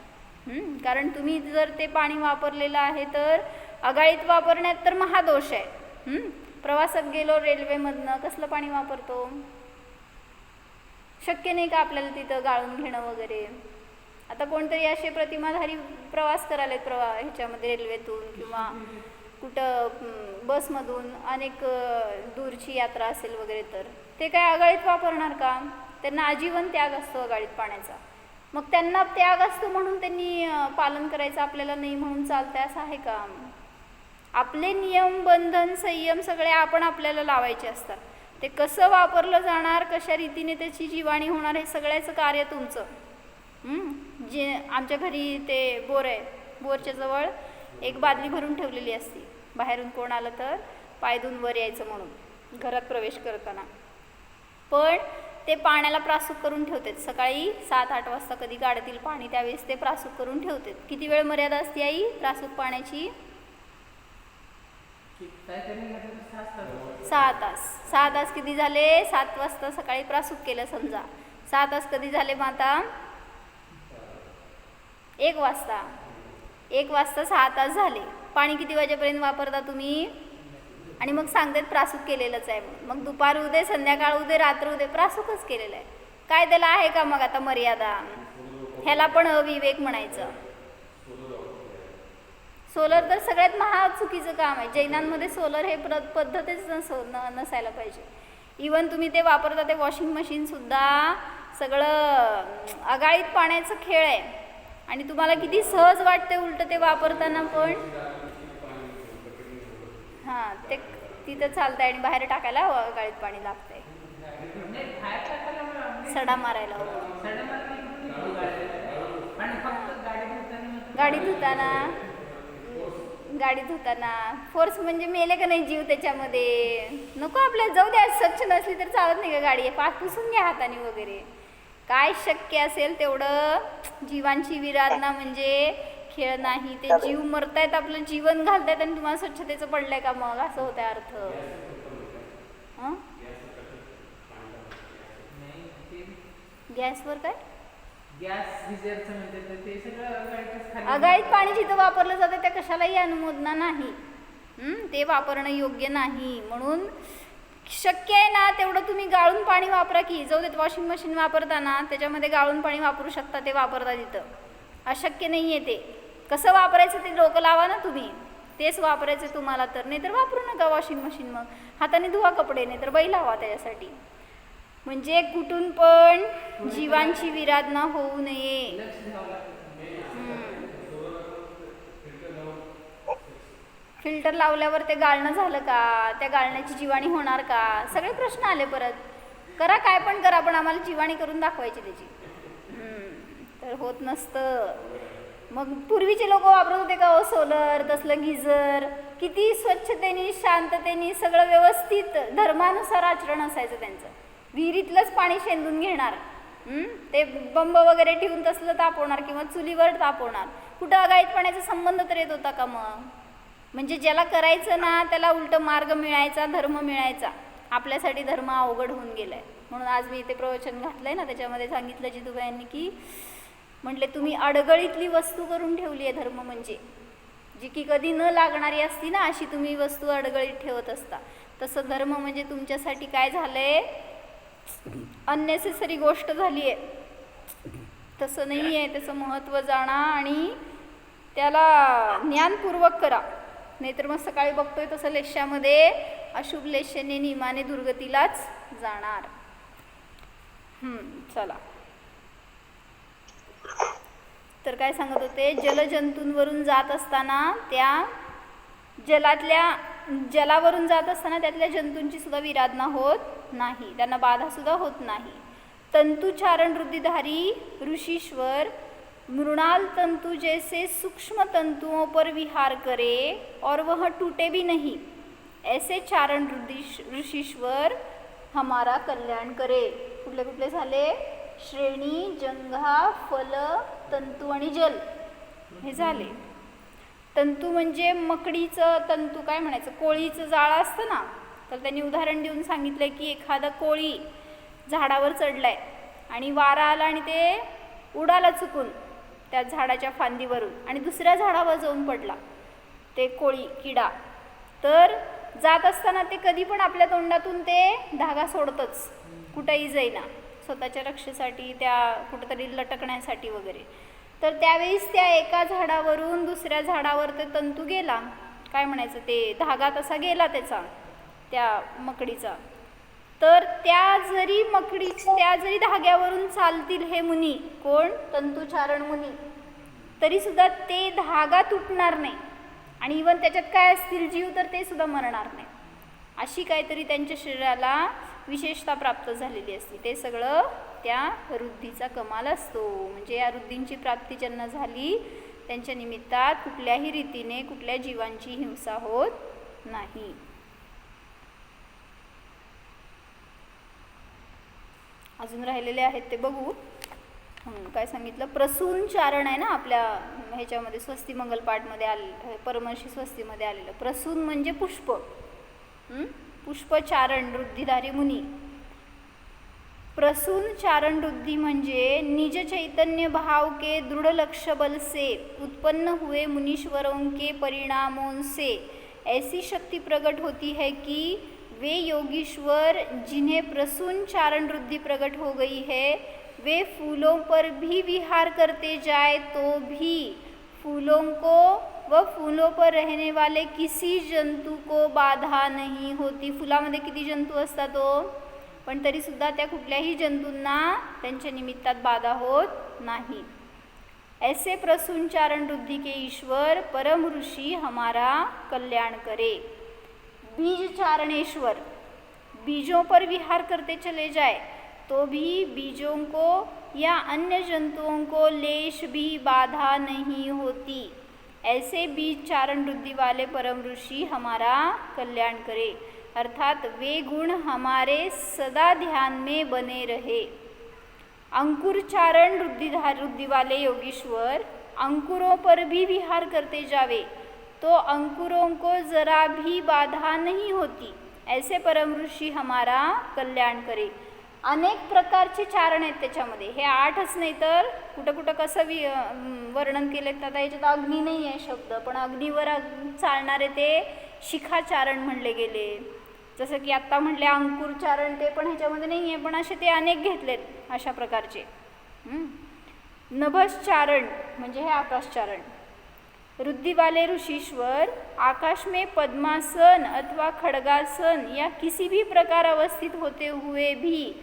कारण तुम्ही जर ते पाणी वापरलेलं आहे तर अगाळीत वापरण्यात तर महादोष आहे. प्रवासात गेलो रेल्वेमधनं कसलं पाणी वापरतो? शक्य नाही का आपल्याला तिथं गाळून घेणं वगैरे? आता कोणतरी असे प्रतिमाधारी प्रवास करायला ह्याच्यामध्ये रेल्वेतून किंवा कुठं बसमधून अनेक दूरची यात्रा असेल वगैरे, तर ते काय आगळीत वापरणार का? त्यांना आजीवन त्याग असतो अगाळीत पाण्याचा. मग त्यांना त्याग असतो म्हणून त्यांनी पालन करायचं, आपल्याला नाही म्हणून चालतंय असं आहे का? आपले नियम, बंधन, संयम सगळे आपण आपल्याला लावायचे असतात. ते कसं वापरलं जाणार, कशा रीतीने त्याची जीवाणी होणार, हे सगळ्याचं कार्य तुमचं. जे आमच्या घरी ते बोर आहे, बोरच्या जवळ एक बादली भरून ठेवलेली असते. बाहेरून कोण आलं तर पाय धुवून वर यायचं म्हणून घरात प्रवेश करताना. पण ते पाण्याला प्रासूक करून ठेवतात. सकाळी 7-8 वाजता कधी गाड्यातील पाणी, त्यावेळेस ते प्रासूक करून ठेवतात. किती वेळ मर्यादा असते आई प्रासूक पाण्याची? 6 तास. 6 तास किती झाले? 7 वाजता सकाळी प्रासूक केलं समजा. 6 तास कधी झाले माता? 1 वाजता. 1 वाजता 6 तास झाले. पाणी किती वाजेपर्यंत वापरता तुम्ही? आणि मग सांगतात प्रासूक केलेलंच आहे म्हणून. मग दुपार उदे, संध्याकाळ उदे, रात्र उदे प्रासूकच केलेलं आहे. काय त्याला आहे का मग आता मर्यादा? ह्याला पण अविवेक म्हणायचं. सोलर तर सगळ्यात महा चुकीचं काम आहे. जैनांमध्ये सोलर हे पद्धतच नसायला पाहिजे. इवन तुम्ही ते वापरता ते वॉशिंग मशीनसुद्धा सगळं अगाळीत पाण्याचं खेळ आहे. आणि तुम्हाला किती सहज वाटते उलटं ते वापरताना पण. हां, ते तिथं चालतं आहे आणि बाहेर टाकायला अगाळीत पाणी लागतंय, सडा मारायला. गाडी धुताना फोर्स म्हणजे मेले का नाही जीव त्याच्यामध्ये? नको आपल्याला, जाऊ द्या. स्वच्छ नसली तर चालत नाही का गाडी? पाय पुसून घ्या हाताने वगैरे. काय शक्य असेल तेवढं. जीवांची विराधना म्हणजे खेळ नाही. ते जीव मरतायत, आपलं जीवन घालतायत आणि तुम्हाला स्वच्छतेचं पडलंय का मग? असं होतंय अर्थ. गॅसवर काय? अगाळीत पाणी जिथं वापरलं जातं त्या कशालाही अनुमोदना नाही. ते वापरणं योग्य नाही. म्हणून शक्य आहे ना तेवढं तुम्ही गाळून पाणी वापरा की. जाऊ देत, वॉशिंग मशीन वापरताना त्याच्यामध्ये गाळून पाणी वापरू शकता, ते वापरता तिथं. अशक्य नाही आहे ते. कसं वापरायचं ते डोकं लावा ना तुम्ही. तेच वापरायचं तुम्हाला तर. नाही तर वापरू नका वॉशिंग मशीन. मग हाताने धुवा कपडे, नाही तर बैल लावा त्याच्यासाठी. म्हणजे कुठून पण जीवांची विराधना होऊ नये. फिल्टर लावल्यावर ते गाळणं झालं का? त्या गाळण्याची जीवाणी होणार का? सगळे प्रश्न आले परत. करा काय पण करा, पण आम्हाला जीवाणी करून दाखवायची त्याची. तर होत नसतं. मग पूर्वीचे लोक वापरत होते का सोलर, तसलं गिझर? किती स्वच्छतेने, शांततेने, सगळं व्यवस्थित धर्मानुसार आचरण असायचं त्यांचं. विहिरीतलंच पाणी शेंदून घेणार. ते बंब वगैरे ठेवून तसलं तापवणार किंवा चुलीवर तापवणार. कुठं अगाळीत पाण्याचा संबंध तर येत होता का मग? म्हणजे ज्याला करायचं ना त्याला उलटं मार्ग मिळायचा, धर्म मिळायचा. आपल्यासाठी धर्म अवघड होऊन गेलाय. म्हणून आज मी इथे प्रवचन घातलंय ना, त्याच्यामध्ये सांगितलं जिजूबाईंनी की म्हटले तुम्ही अडगळीतली वस्तू करून ठेवली आहे धर्म म्हणजे. जी की कधी न लागणारी असती ना, अशी तुम्ही वस्तू अडगळीत ठेवत असता. तसं धर्म म्हणजे तुमच्यासाठी काय झालंय? अननेसेसरी गोष्ट झाली आहे. तसं नाही आहे. त्याचं महत्त्व जाणा आणि त्याला ज्ञानपूर्वक करा. नाहीतर मग सकाळी बघतोय तसं लेश्यामध्ये अशुभ लेशेने नियमाने दुर्गतीलाच जाणार. चला, तर काय सांगत होते? जलजंतूंवरून जात असताना त्या जलावरून जात असताना त्यातल्या जंतूंची सुद्धा विराधना होत नाही, त्यांना बाधा सुद्धा होत नाही. तंतुचारण रुद्धिधारी ऋषीश्वर मृणाल तंतु जैसे सूक्ष्म तंतुओं पर विहार करे और वह टूटे भी नहीं, ऐसे चारण ऋषीश्वर हमारा कल्याण करे. कुठले कुठले झाले? श्रेणी, जंघा, फल, तंतू आणि जल हे झाले. तंतू म्हणजे मकडीचं तंतू, काय म्हणायचं, कोळीचं जाळं असतं ना. तर त्यांनी उदाहरण देऊन सांगितलं की एखादा कोळी झाडावर चढलाय आणि वारा आला आणि ते उडाला चुकून त्या झाडाच्या फांदीवरून आणि दुसऱ्या झाडावर जाऊन पडला ते कोळी किडा. तर जात असताना ते कधी पण आपल्या तोंडातून ते धागा सोडतच, कुठंही जाईना, स्वतःच्या रक्षेसाठी, त्या कुठंतरी लटकण्यासाठी वगैरे. तर त्यावेळेस त्या एका झाडावरून दुसऱ्या झाडावर ते तंतू गेला, काय म्हणायचं, ते धागा तसा गेला त्याचा, त्या मकडीचा. तर त्या जरी धाग्यावरून चालतील हे मुनी, कोण? तंतुचारण मुनी, तरी सुद्धा ते धागा तुटणार नाही आणि इवन त्याच्यात काय असतील जीव तर ते सुद्धा मरणार नाही. अशी काहीतरी त्यांच्या शरीराला विशेषता प्राप्त झालेली असते. ते सगळं त्या रुद्धीचा कमाल असतो. म्हणजे या रुद्धींची प्राप्ती ज्यांना झाली त्यांच्या निमित्तात कुठल्याही रीतीने कुठल्या जीवांची हिंसा होत नाही. अजून राहिलेले आहेत ते बघू. काय सांगितलं? प्रसून चारण आहे ना आपल्या ह्याच्यामध्ये स्वस्तिमंगल पाठमध्ये आले, परमर्षी स्वस्तीमध्ये आलेलं. प्रसून म्हणजे पुष्प, पुष्पचारण रुद्धिधारी मुनी. प्रसून चारण रुद्धि म्हणजे निज चैतन्य भाव के दृढ़ लक्ष्य बल से उत्पन्न हुए मुनीश्वरों के परिणामों से ऐसी शक्ति प्रकट होती है कि वे योगीश्वर जिन्हें प्रसून चारण रुद्धि प्रकट हो गई है वे फूलों पर भी विहार करते जाए तो भी फूलों को व फूलों पर रहने वाले किसी जंतु को बाधा नहीं होती. फुलामध्ये किती जंतू असतात तो, पण तरी सुद्धा त्या कुठल्याही जंतूंना त्यांच्या निमित्तात बाधा होत नाही. ऐसे प्रसून चारण रुद्धि के ईश्वर परम ऋषि हमारा कल्याण करे. बीज चारणेश्वर, बीजों पर विहार करते चले जाए तो भी बीजों को या अन्य जंतुओं को लेश भी बाधा नहीं होती. ऐसे बीज चारण रुद्धि वाले परम ऋषि हमारा कल्याण करे. अर्थात वे गुण हमारे सदा ध्यान में बने रहे. अंकुर चारण रुद्धि वाले योगीश्वर अंकुरों पर भी विहार करते जावे तो अंकुरों को जरा भी बाधा नहीं होती. ऐसे परम ऋषि हमारा कल्याण करे. अनेक प्रकारचे चारण आहेत त्याच्यामध्ये. हे 8च नाही तर कुठं कुठं कसं वर्णन केले. आता याच्यात अग्नी नाही आहे शब्द, पण अग्नीवर चालणारे ते शिखाचारण म्हणले गेले. जसं की आत्ता म्हटले अंकुरचारण, ते पण ह्याच्यामध्ये नाही आहे, पण असे ते अनेक घेतलेत अशा प्रकारचे. नभश्चारण म्हणजे हे आकाशचारण. रुद्धि वाले ऋषिश्वर आकाश में पद्मासन अथवा खड़गासन या किसी भी प्रकार अवस्थित होते हुए भी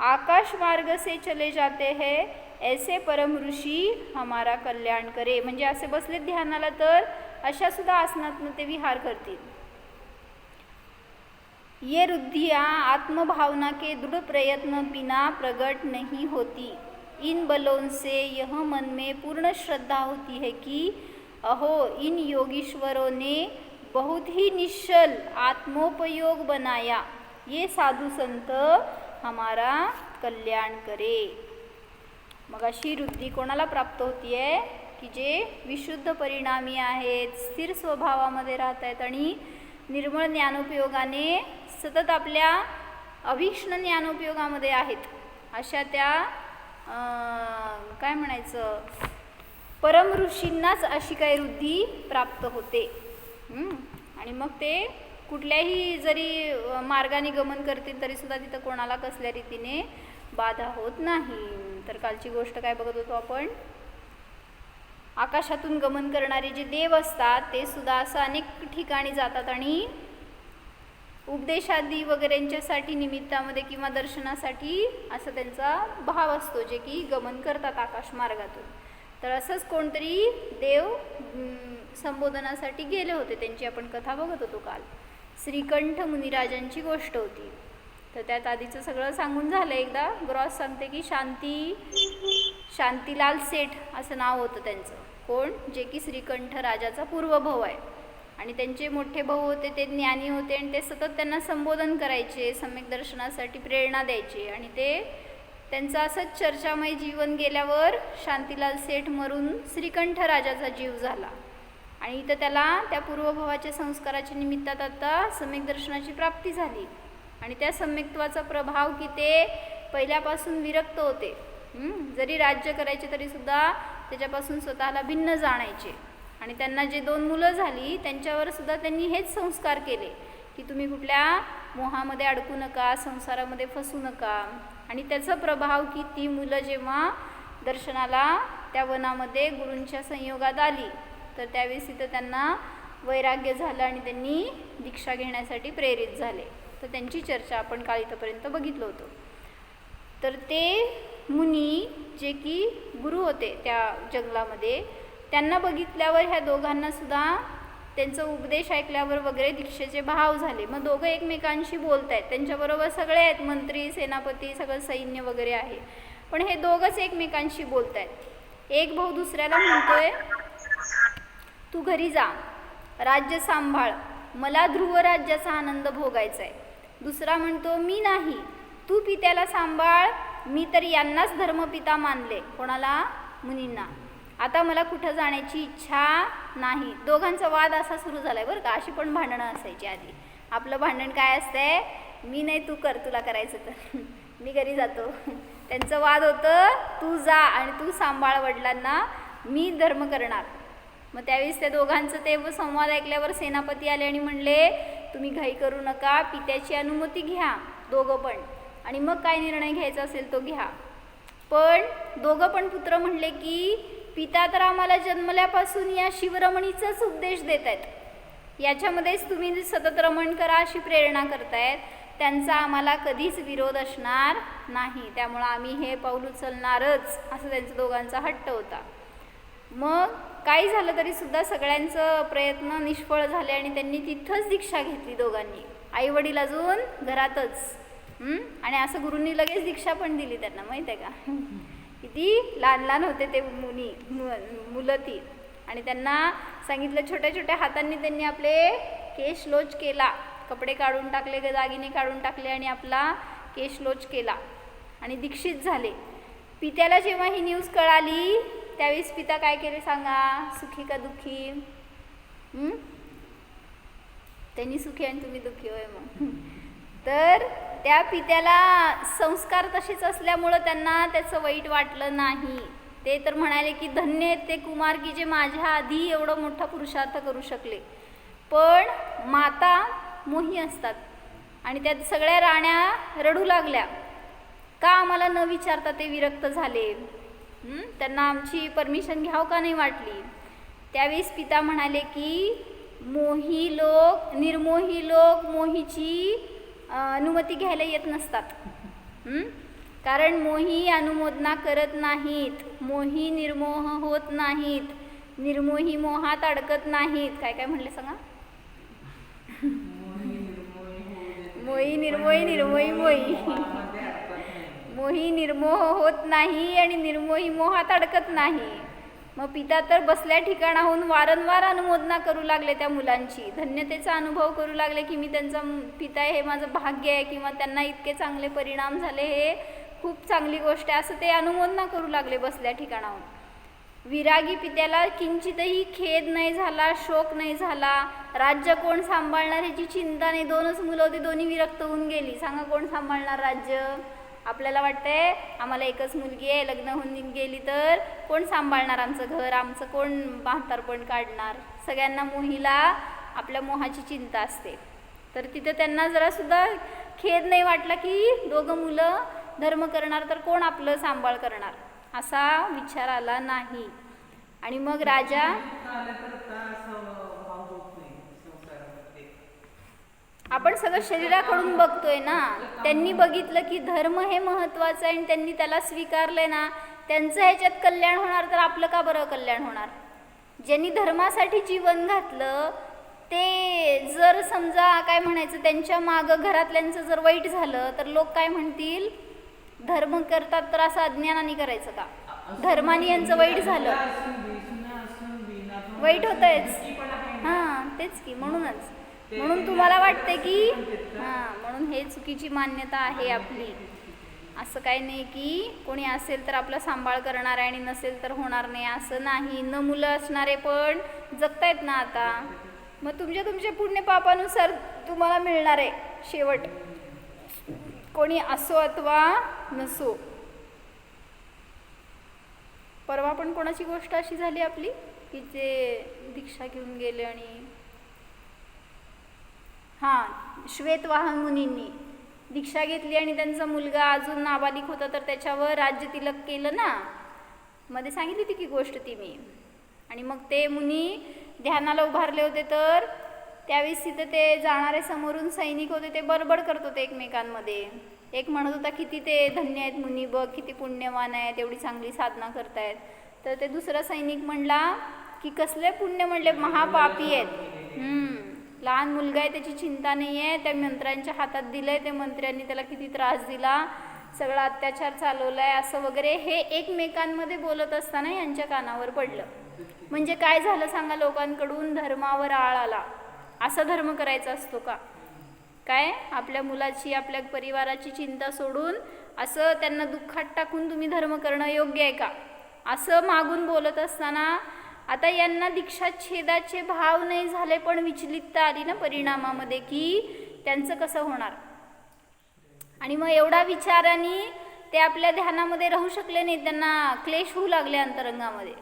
आकाश मार्ग से चले जाते हैं. ऐसे परम ऋषि हमारा कल्याण करे. म्हणजे असे बसले ध्यानाला तर अशा सुद्धा आसनातनं ते विहार करतील. ये रुद्धियाँ आत्मभावना के दृढ़ प्रयत्न बिना प्रकट नहीं होती. इन बलों से यह मन में पूर्ण श्रद्धा होती है कि अहो इन योगीश्वरों ने बहुत ही निश्चल आत्मोपयोग बनाया. ये साधु संत हमारा कल्याण करे. मग अशी रुद्धी कोणाला प्राप्त होती आहे की जे विशुद्ध परिणामी आहेत, स्थिर स्वभावामध्ये राहत आहेत आणि निर्मळ ज्ञानोपयोगाने सतत आपल्या अभीक्ष्ण ज्ञानोपयोगामध्ये आहेत. अशा त्या काय म्हणायचं, परम ऋषींनाच अशी काही रुद्धी प्राप्त होते. आणि मग ते कुठल्याही जरी मार्गाने गमन करतील तरी सुद्धा तिथं कोणाला कसल्या रीतीने बाधा होत नाही. तर कालची गोष्ट काय बघत होतो आपण, आकाशातून गमन करणारे जे देव असतात ते सुद्धा असं अनेक ठिकाणी जातात आणि उपदेशादी वगैरेंच्यासाठी निमित्तामध्ये किंवा दर्शनासाठी असं त्यांचा भाव असतो, जे की गमन करतात आकाश मार्गातून. तर असंच कोणतरी देव संबोधनासाठी गेले होते, त्यांची आपण कथा बघत होतो काल. श्रीकंठ मुनिराजांची गोष्ट होती. तर त्यात आधीचं सगळं सांगून झालं. एकदा ग्रॉस सांगते की शांतीलाल सेठ असं नाव होतं त्यांचं. कोण? जे की श्रीकंठ राजाचा पूर्वभाऊ आहे. आणि त्यांचे मोठे भाऊ होते ते ज्ञानी होते आणि ते सतत त्यांना संबोधन करायचे, सम्यक दर्शनासाठी प्रेरणा द्यायचे. आणि ते त्यांचं असंच चर्चामय जीवन गेल्यावर शांतीलाल सेठ मरून श्रीकंठ राजाचा जीव झाला. आणि इथं त्याला त्या पूर्वभावाच्या संस्काराच्या निमित्तात आता सम्यक दर्शनाची प्राप्ती झाली. आणि त्या सम्यक्त्वाचा प्रभाव की ते पहिल्यापासून विरक्त होते. जरी राज्य करायचे तरी सुद्धा त्याच्यापासून स्वतःला भिन्न जाणायचे. आणि त्यांना जे 2 मुलं झाली त्यांच्यावर सुद्धा त्यांनी हेच संस्कार केले की तुम्ही कुठल्या मोहामध्ये अडकू नका, संसारामध्ये फसू नका. आणि त्याचा प्रभाव की ती मुलं जेव्हा दर्शनाला त्या वनामध्ये गुरूंच्या संयोगात आली तर त्यावेळेस तिथं त्यांना वैराग्य झालं आणि त्यांनी दीक्षा घेण्यासाठी प्रेरित झाले. तर त्यांची चर्चा आपण काल इथंपर्यंत बघितलं होतं. तर ते मुनी जे की गुरु होते त्या जंगलामध्ये, त्यांना बघितल्यावर ह्या दोघांना सुद्धा त्यांचं उपदेश ऐकल्यावर वगैरे दीक्षेचे भाव झाले. मग दोघं एकमेकांशी बोलत आहेत, त्यांच्याबरोबर सगळे आहेत, मंत्री सेनापती सगळं सैन्य वगैरे आहे, पण हे दोघंच एकमेकांशी बोलत आहेत. एक भाऊ दुसऱ्याला म्हणतोय, तू घरी जा, राज्य सांभाळ, मला ध्रुव राज्याचा आनंद भोगायचा आहे. दुसरा म्हणतो, मी नाही, तू पित्याला सांभाळ, मी तर यांनाच धर्मपिता मानले. कोणाला? मुनींना. आता मला कुठं जाण्याची इच्छा नाही. दोघांचा वाद असा सुरू झाला आहे बरं का. अशी पण भांडणं असायची आधी. आपलं भांडण काय असतंय, मी नाही तू कर, तुला करायचं तर मी घरी जातो. त्यांचं वाद होतं, तू जा आणि तू सांभाळ वडिलांना, मी धर्म करणार. मग त्यावेळेस त्या दोघांचं ते संवाद ऐकल्यावर सेनापती आले आणि म्हणले, तुम्ही घाई करू नका, पित्याची अनुमती घ्या दोघं पण, आणि मग काय निर्णय घ्यायचा असेल तो घ्या. पण दोघं पण पुत्र म्हणले की पिता तर आम्हाला जन्मल्यापासून या शिवरमणीचाच उपदेश देत आहेत, याच्यामध्येच तुम्ही सतत रमण करा अशी प्रेरणा करतायत, त्यांचा आम्हाला कधीच विरोध असणार नाही, त्यामुळं आम्ही हे पाऊल उचलणारच, असं त्यांचा दोघांचा हट्ट होता. मग काही झालं तरी सुद्धा सगळ्यांचं प्रयत्न निष्फळ झाले आणि त्यांनी तिथंच दीक्षा घेतली दोघांनी, आई वडील अजून घरातच. आणि असं गुरूंनी लगेच दीक्षा पण दिली त्यांना, माहीत आहे का. किती लहान लहान होते ते मुलं ती, आणि त्यांना सांगितलं, छोट्या छोट्या हातांनी त्यांनी आपले केश लोच केला, कपडे काढून टाकले, दागिने काढून टाकले आणि आपला केश लोच केला आणि दीक्षित झाले. पित्याला जेव्हा ही न्यूज कळाली त्यावेळेस पिता काय केले सांगा, सुखी का दुःखी? त्यांनी सुखी आणि तुम्ही दुःखी होय. मग तर त्या पित्याला संस्कार तसेच असल्यामुळं त्यांना त्याचं वाईट वाटलं नाही. ते तर म्हणाले की धन्य आहेत ते कुमार की जे माझ्या आधी एवढं मोठा पुरुषार्थ करू शकले. पण माता मोही असतात आणि त्यात सगळ्या राण्या रडू लागल्या, का आम्हाला न विचारता ते विरक्त झाले, त्यांना आमची परमिशन घ्याव का नाही वाटली. त्यावेळेस पिता म्हणाले की मोही लोक, निर्मोही लोक मोहीची अनुमती घ्यायला येत नसतात, कारण मोही अनुमोदना करत नाहीत, मोही निर्मोह होत नाहीत, निर्मोही मोहात अडकत नाहीत. काय काय म्हणले सांगा, मोही निर्मोही, निर्मोही मोही, मोही निर्मोह होत नाही आणि निर्मोही मोहात अडकत नाही. मग पिता तर बसल्या ठिकाणाहून वारंवार अनुमोदना करू लागले त्या मुलांची, धन्यतेचा अनुभव करू लागले की मी त्यांचा पिता आहे, हे माझं भाग्य आहे, किंवा त्यांना इतके चांगले परिणाम झाले, हे खूप चांगली गोष्ट आहे, असं ते अनुमोदना करू लागले बसल्या ठिकाणाहून. विरागी पित्याला किंचितही खेद नाही झाला, शोक नाही झाला. राज्य कोण सांभाळणार ह्याची चिंता नाही. दोनच मुलं होती, दोन्ही विरक्त होऊन गेली. सांगा कोण सांभाळणार राज्य? आपल्याला वाटतंय आम्हाला एकच मुलगी आहे, लग्न होऊन गेली तर कोण सांभाळणार आमचं घर, आमचं कोण म्हातारपण काढणार. सगळ्यांना मोहीला आपल्या मोहाची चिंता असते. तर तिथं त्यांना जरासुद्धा खेद नाही वाटला की दोघं मुलं धर्म करणार तर कोण आपलं सांभाळ करणार, असा विचार आला नाही. आणि मग राजा आपण सगळं शरीराकडून बघतोय ना, त्यांनी बघितलं की धर्म हे महत्त्वाचं आहे आणि त्यांनी त्याला स्वीकारलंय ना, त्यांचं ह्याच्यात कल्याण होणार तर आपलं का बरं कल्याण होणार. ज्यांनी धर्मासाठी जीवन घातलं ते जर समजा काय म्हणायचं त्यांच्या मागं घरातल्यांचं जर वाईट झालं तर लोक काय म्हणतील, धर्म करतात तर असं अज्ञानाने करायचं का, धर्माने यांचं वाईट झालं, वाईट होतंयच. हां तेच की, म्हणून तुम्हाला वाटते की म्हणून हे चुकीची मान्यता आहे आपली. असं काही नाही की कोणी असेल तर आपला सांभाळ करणार आहे आणि नसेल तर होणार नाही, असं नाही. न मुलं असणारे पण जगतायत ना आता, मग तुमच्या पुण्य पापानुसार तुम्हाला मिळणार आहे शेवट, कोणी असो अथवा नसो. परवा पण कोणाची गोष्ट अशी झाली आपली की जे दीक्षा घेऊन गेले आणि श्वेतवाहन मुनींनी दीक्षा घेतली आणि त्यांचा मुलगा अजून नाबालिक होता तर त्याच्यावर राज्य तिलक केलं ना, मध्ये सांगितली होती की गोष्ट ती मी. आणि मग ते मुनी ध्यानाला उभारले होते तर त्यावेळेस तिथं ते जाणारे समोरून सैनिक होते, ते बडबड करत होते एकमेकांमध्ये. एक म्हणत होता किती ते धन्य आहेत मुनी, बघ किती पुण्यवान आहेत, एवढी चांगली साधना करतायत. तर ते दुसरा सैनिक म्हणला की कसले पुण्य, म्हणले महापापी आहेत. लहान मुलगा आहे, त्याची चिंता नाही आहे, त्या मंत्र्यांच्या हातात दिलंय, त्या मंत्र्यांनी त्याला किती त्रास दिला, सगळा अत्याचार चालवलाय, असं वगैरे हे एकमेकांमध्ये बोलत असताना यांच्या कानावर पडलं. म्हणजे काय झालं सांगा, लोकांकडून धर्मावर आळ आला. असा धर्म करायचा असतो का? काय आपल्या मुलाची, आपल्या परिवाराची चिंता सोडून असं त्यांना दुःखात टाकून तुम्ही धर्म करणं योग्य आहे का? असं मागून बोलत असताना आता यांना दीक्षाच्छेदाचे भाव नाही झाले, पण विचलितता आली ना परिणामामध्ये, की त्यांचं कसं होणार. आणि मग एवढा विचारांनी ते आपल्या ध्यानामध्ये राहू शकले नाही, त्यांना क्लेश होऊ लागले अंतरंगामध्ये.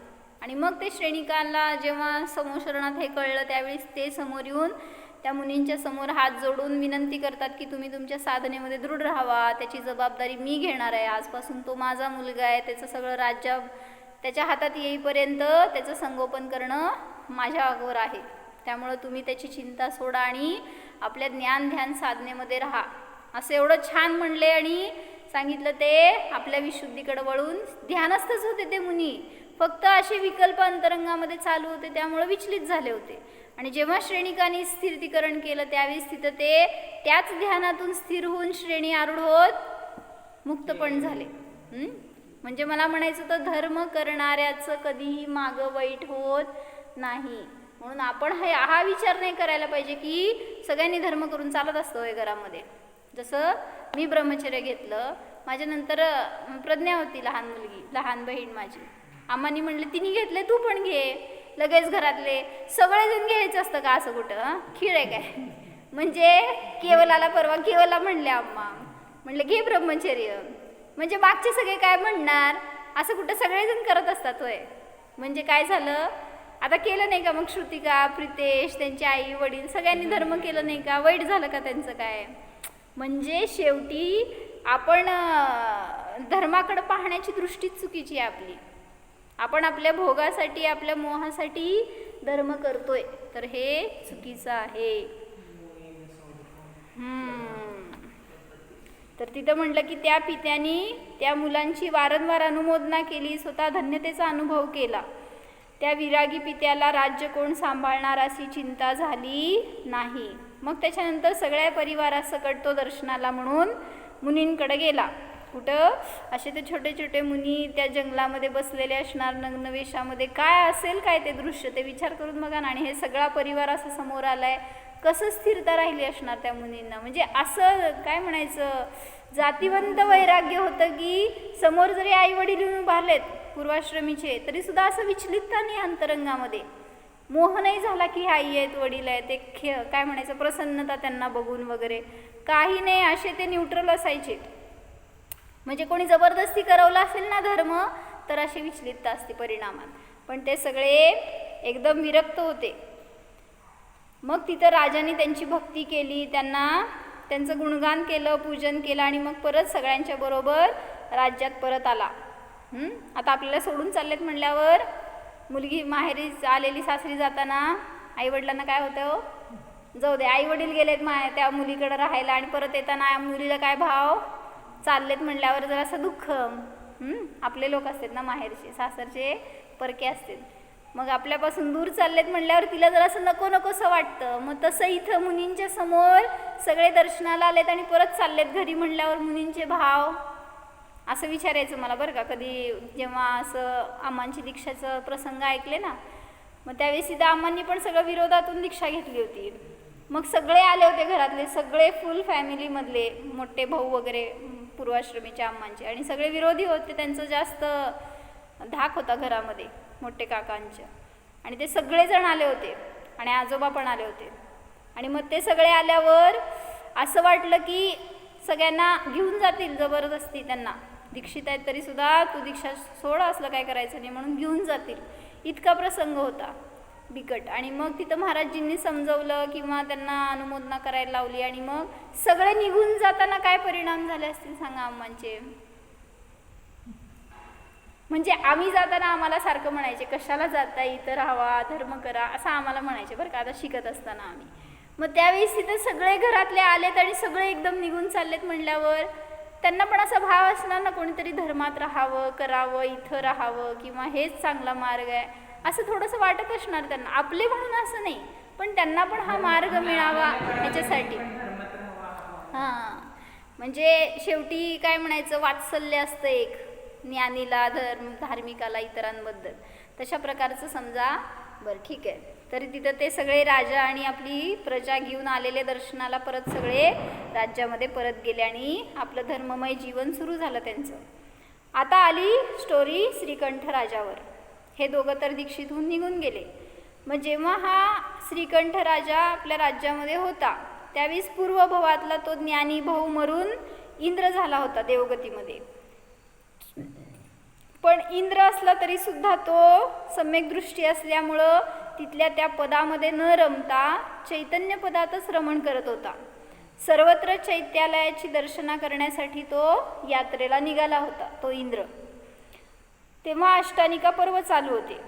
आणि मग ते श्रेणिकांना जेव्हा समोशरणात हे कळलं, त्यावेळेस ते समोर येऊन त्या मुनींच्या समोर हात जोडून विनंती करतात की तुम्ही तुमच्या साधनेमध्ये दृढ राहावा, त्याची जबाबदारी मी घेणार आहे, आजपासून तो माझा मुलगा आहे, त्याचं सगळं राज्य त्याच्या हातात येईपर्यंत त्याचं संगोपन करणं माझ्या अगोदर आहे. त्यामुळं तुम्ही त्याची चिंता सोडा आणि आपल्या ज्ञान ध्यान साधनेमध्ये राहा, असं एवढं छान म्हणले. आणि सांगितलं ते आपल्या विशुद्धीकडे वळून ध्यानस्थच होते ते मुनी, फक्त असे विकल्प अंतरंगामध्ये चालू होते, त्यामुळे विचलित झाले होते. आणि जेव्हा श्रेणिकांनी स्थिरीकरण केलं, त्यावेळेस तिथं ते त्याच ध्यानातून स्थिर होऊन श्रेणी आरूढ होत मुक्तपण झाले. म्हणजे मला म्हणायचं तर धर्म करणाऱ्याचं कधीही मागं वाईट होत नाही. म्हणून आपण हा विचार नाही करायला पाहिजे की सगळ्यांनी धर्म करून चालत असतो हे घरामध्ये. जसं मी ब्रह्मचर्य घेतलं, माझ्यानंतर प्रज्ञा होती लहान मुलगी, लहान बहीण माझी, आम्हानी म्हणलं तिने घेतले तू पण घे, लगेच घरातले सगळेजण घ्यायचं असतं का? असं कुठं खीर आहे काय? म्हणजे केवलाला परवा केवला म्हणले आम्हा, म्हणलं घे ब्रह्मचर्य, म्हणजे मागचे सगळे काय म्हणणार, असं कुठं सगळेजण करत असतात होय. म्हणजे काय झालं आता, केलं नाही का मग श्रुतिका, प्रितेश, त्यांची आई वडील सगळ्यांनी धर्म केलं नाही का? वाईट झालं का त्यांचं काय? म्हणजे शेवटी आपण धर्माकडे पाहण्याची दृष्टीच चुकीची आहे आपली. आपण आपल्या भोगासाठी, आपल्या मोहासाठी धर्म करतोय, तर हे चुकीचं आहे. तर तिथं म्हटलं की त्या पित्यानी त्या मुलांची वारंवार अनुमोदना केली, स्वतः धन्यतेचा अनुभव केला. त्या विरागी पित्याला राज्य कोण सांभाळणार अशी चिंता झाली नाही. मग त्याच्यानंतर सगळ्या परिवारासकट तो दर्शनाला म्हणून मुनींकडे गेला. कुठं असे ते छोटे छोटे मुनी त्या जंगलामध्ये बसलेले असणार, नग्नवेशामध्ये, काय असेल काय ते दृश्य, ते विचार करून बघा ना. आणि हे सगळा परिवार असं समोर आलाय, कसं स्थिरता राहिली असणार त्या मुनींना. म्हणजे असं काय म्हणायचं, जातिवंत वैराग्य होतं की समोर जरी आई वडील येऊन उभारलेत पूर्वाश्रमीचे, तरी सुद्धा असं विचलितता नाही अंतरंगामध्ये, मोह नाही झाला की आई आहेत वडील आहेत, एक काय म्हणायचं प्रसन्नता त्यांना बघून वगैरे काही नाही, असे ते न्यूट्रल असायचे. म्हणजे कोणी जबरदस्ती करवला असेल ना धर्म, तर अशी विचलितता असते परिणामात. पण ते सगळे एकदम विरक्त होते. मग तिथं राजाने त्यांची भक्ती केली, त्यांचं गुणगान केलं, पूजन केलं, आणि मग परत सगळ्यांच्या बरोबर राज्यात परत आला. आता आपल्याला सोडून चाललेत म्हणल्यावर मुलगी माहेरी आलेली सासरी जाताना आईवडिलांना काय होतं, जाऊ दे आईवडील गेलेत त्या मुलीकडे राहायला, आणि परत येताना मुलीला काय भाव, चाललेत म्हणल्यावर जरासं दुःख. आपले लोक असतात ना माहेरचे, सासरचे परके असतात, मग आपल्यापासून दूर चाललेत म्हणल्यावर तिला जरासं नको नकोसं वाटतं. मग तसं इथं मुनींच्या समोर सगळे दर्शनाला आलेत आणि परत चाललेत घरी म्हणल्यावर मुनींचे भाव, असं विचारायचं मला बरं का. कधी जेव्हा असं आम्हांची दीक्षाचं प्रसंग ऐकले ना, मग त्यावेळेस इथं आम्हांनी पण सगळं विरोधातून दीक्षा घेतली होती. मग सगळे आले होते घरातले, सगळे फुल फॅमिलीमधले, मोठे भाऊ वगैरे पूर्वाश्रमीच्या आम्हांचे, आणि सगळे विरोधी होते. त्यांचं जास्त धाक होता घरामध्ये मोठे काकांचे, आणि ते सगळेजण आले होते, आणि आजोबा पण आले होते. आणि मग ते सगळे आल्यावर असं वाटलं की सगळ्यांना घेऊन जातील जबरदस्ती, त्यांना दीक्षित आहेत तरी सुद्धा तू दीक्षा सोड, असलं काय करायचं नाही म्हणून घेऊन जातील, इतका प्रसंग होता बिकट. आणि मग तिथं महाराजजींनी समजवलं किंवा त्यांना अनुमोदना करायला लावली, आणि मग सगळे निघून जाताना काय परिणाम झाले असतील सांगा आम्हांचे. म्हणजे आम्ही जाताना आम्हाला सारखं म्हणायचे, कशाला जाता, इथं राहावा, धर्म करा, असं आम्हाला म्हणायचे बरं का, आता शिकत असताना आम्ही. मग त्यावेळेस तिथे सगळे घरातले आलेत आणि सगळे एकदम निघून चाललेत म्हणल्यावर त्यांना पण असा भाव असणार ना, कोणीतरी धर्मात राहावं, करावं, इथं राहावं किंवा हेच चांगला मार्ग आहे असं थोडंसं वाटत असणार त्यांना. आपले म्हणून असं नाही, पण त्यांना पण हा मार्ग मिळावा ह्याच्यासाठी. हां, म्हणजे शेवटी काय म्हणायचं, वात्सल्य असतं एक ज्ञानीला, धार्मिकाला इतरांबद्दल, तशा प्रकारचं समजा. बरं ठीक आहे. तरी तिथं ते सगळे राजा आणि आपली प्रजा घेऊन आलेले दर्शनाला परत सगळे राज्यामध्ये परत गेले आणि आपलं धर्ममय जीवन सुरू झालं त्यांचं. आता आली स्टोरी श्रीकंठ राजावर. हे दोघं तर दीक्षितहून निघून गेले. मग जेव्हा हा श्रीकंठ राजा आपल्या राज्यामध्ये होता त्यावेळेस पूर्वभवातला तो ज्ञानी भाऊ मरून इंद्र झाला होता देवगतीमध्ये. पण इंद्र असला तरी सुद्धा तो सम्यक दृष्टी असल्यामुळं तिथल्या त्या पदामध्ये न रमता चैतन्य पदातच रमण करत होता. सर्वत्र चैत्यालयाची दर्शना करण्यासाठी तो यात्रेला निघाला होता तो इंद्र. तेव्हा अष्टानिका पर्व चालू होते.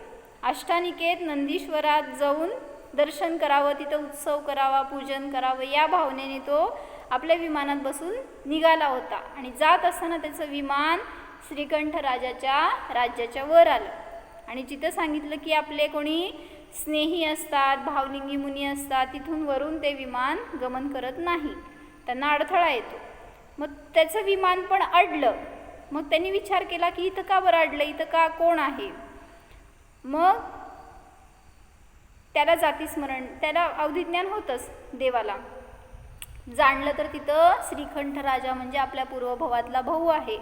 अष्टानिकेत नंदीश्वरात जाऊन दर्शन करावं, तिथं उत्सव करावा, पूजन करावं या भावनेने तो आपल्या विमानात बसून निघाला होता. आणि जात असताना त्याचं विमान श्रीकंठ राजाच्या राज्याच्या वर आलं. आणि जिथं सांगितलं की आपले कोणी स्नेही असतात, भावलिंगी मुनी असतात, तिथून वरून ते विमान गमन करत नाही, त्यांना अडथळा येतो. मग त्याचं विमान पण अडलं. मग त्यांनी विचार केला की इथं का बरं अडलं, इथं का, कोण आहे. मग त्याला जातीस्मरण, त्याला अवधिज्ञान होतंच देवाला. जाणलं तर तिथं श्रीकंठ राजा म्हणजे आपल्या पूर्वभवातला भाऊ आहे.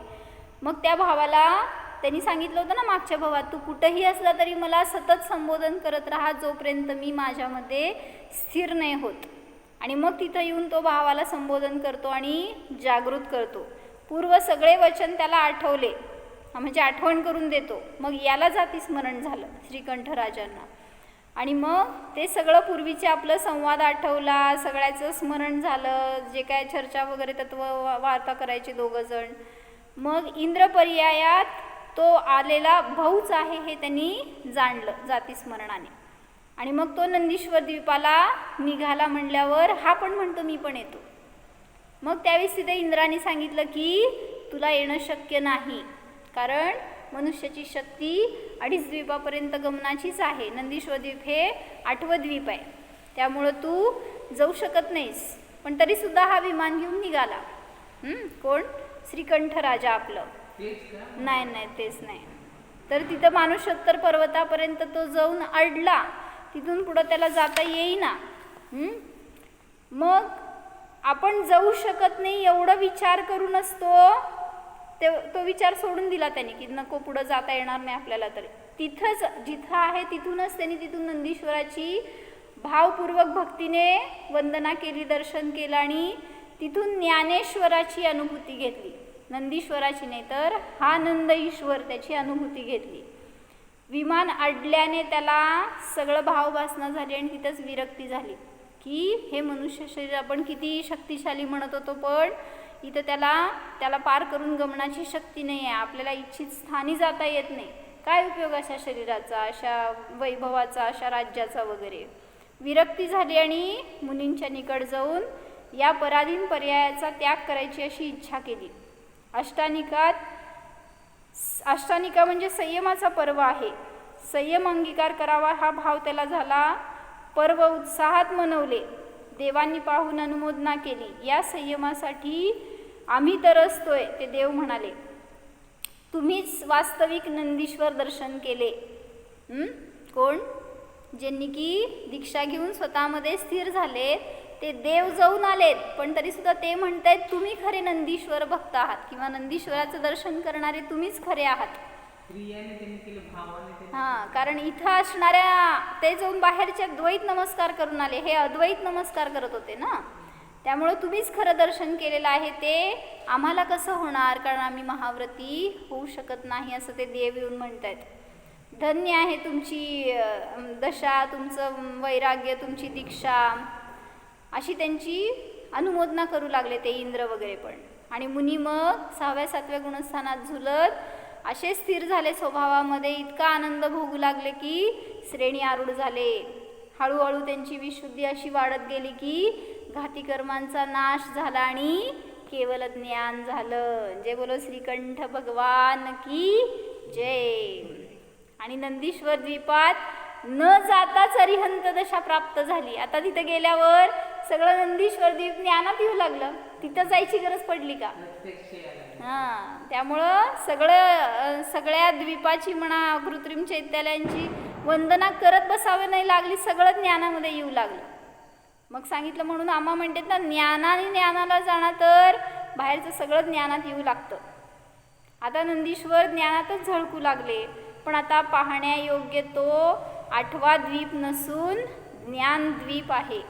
मग त्या भावाला त्यांनी सांगितलं होतं ना मागच्या भावात, तू कुठंही असला तरी मला सतत संबोधन करत राहा जोपर्यंत मी माझ्यामध्ये स्थिर नाही होत. आणि मग तिथं येऊन तो भावाला संबोधन करतो आणि जागृत करतो. पूर्व सगळे वचन त्याला आठवले, म्हणजे आठवण करून देतो. मग याला जातीस्मरण झालं श्रीकंठ राजांना. आणि मग ते सगळं पूर्वीचे आपलं संवाद आठवला, सगळ्याचं स्मरण झालं, जे काय चर्चा वगैरे तत्व वार्ता करायचे दोघं जण. मग इंद्रपर्यायात तो आलेला भाऊच आहे हे त्यांनी जाणलं जातीस्मरणाने. आणि मग तो नंदीश्वर द्वीपाला निघाला म्हणल्यावर हा पण म्हणतो मी पण येतो. मग त्यावेळेस तिथे इंद्राने सांगितलं की तुला येणं शक्य नाही, कारण मनुष्याची शक्ती 2.5 द्वीपापर्यंत गमनाचीच आहे. नंदीश्वर द्वीप हे 8वं द्वीप आहे, त्यामुळं तू जाऊ शकत नाहीस. पण तरीसुद्धा हा विमान घेऊन निघाला. कोण? श्रीकंठ राजा आपलं. नाही नाही, तेच नाही. तर तिथं मानुषोत्तर पर्वतापर्यंत तो जाऊन अडला, तिथून पुढं त्याला जाता येईना. मग आपण जाऊ शकत नाही एवढं विचार करूनच तो विचार सोडून दिला त्याने की नको, पुढं जाता येणार नाही आपल्याला. तर तिथंच जिथं आहे तिथूनच त्यांनी तिथून नंदीश्वराची भावपूर्वक भक्तीने वंदना केली, दर्शन केलं आणि तिथून ज्ञानेश्वराची अनुभूती घेतली. नंदीश्वराची नाही तर हा नंद ईश्वर त्याची अनुभूती घेतली. विमान अडल्याने त्याला सगळं भाववासना झाली आणि तिथंच विरक्ती झाली की हे मनुष्य शरीर आपण किती शक्तिशाली म्हणत होतो, पण इथं त्याला पार करून गमनाची शक्ती नाही आहे. आपल्याला इच्छित स्थानी जाता येत नाही. काय उपयोग अशा शरीराचा, अशा वैभवाचा, अशा राज्याचा वगैरे. विरक्ती झाली आणि मुनींच्या निकट जाऊन या पराधीन पर्यायाचा त्याग करायची अशी इच्छा केली. अष्टानिका म्हणजे संयमाचा पर्व आहे. संयम अंगीकार करावा हा भाव त्याला झाला. पर्व उत्साहात मनवले, देवांनी पाहून अनुमोदना केली. या संयमासाठी आम्ही तरसतोय, ते देव म्हणाले. तुम्हीच वास्तविक नंदीश्वर दर्शन केले. कोण? ज्यांनी की दीक्षा घेऊन स्वतःमध्ये स्थिर झाले ते देव जाऊन आलेत, पण तरीसुद्धा ते म्हणतायत तुम्ही खरे नंदीश्वर भक्त आहात किंवा नंदीश्वराचं दर्शन करणारे तुम्हीच खरे आहात. हां, कारण इथं असणाऱ्या ते जाऊन बाहेरच्या द्वैत नमस्कार करून आले, हे अद्वैत नमस्कार करत होते ना. त्यामुळं तुम्हीच खरं दर्शन केलेलं आहे. ते आम्हाला कसं होणार, कारण आम्ही महाव्रती होऊ शकत नाही असं ते देव येऊन म्हणतायत. धन्य आहे तुमची दशा, तुमचं वैराग्य, तुमची दीक्षा, अशी त्यांची अनुमोदना करू लागले ते इंद्र वगैरे पण. आणि मुनी मग 6व्या 7व्या गुणस्थानात झुलत असे स्थिर झाले स्वभावामध्ये, इतका आनंद भोगू लागले की श्रेणी आरूढ झाले. हळूहळू त्यांची विशुद्धी अशी वाढत गेली की घाती कर्मांचा नाश झाला आणि केवल ज्ञान झालं. जय बोलो श्रीकंठ भगवान की जय. आणि नंदीश्वर द्वीपात न जाताच अरिहंत दशा प्राप्त झाली. आता तिथे गेल्यावर सगळं नंदीश्वर द्वीप ज्ञानात येऊ लागलं. तिथं जायची गरज पडली का? त्यामुळं सगळ्या द्वीपाची म्हणा कृत्रिम चैत्यालयांची वंदना करत बसावे नाही लागली. सगळं ज्ञानामध्ये येऊ लागलं. मग सांगितलं म्हणून आम्हा म्हणतात ना, ज्ञानाने ज्ञानाला जाणं तर बाहेरचं सगळं ज्ञानात येऊ लागतं. आता नंदीश्वर ज्ञानातच झळकू लागले. पण आता पाहण्यायोग्य तो 8वा द्वीप नसून ज्ञानद्वीप आहे.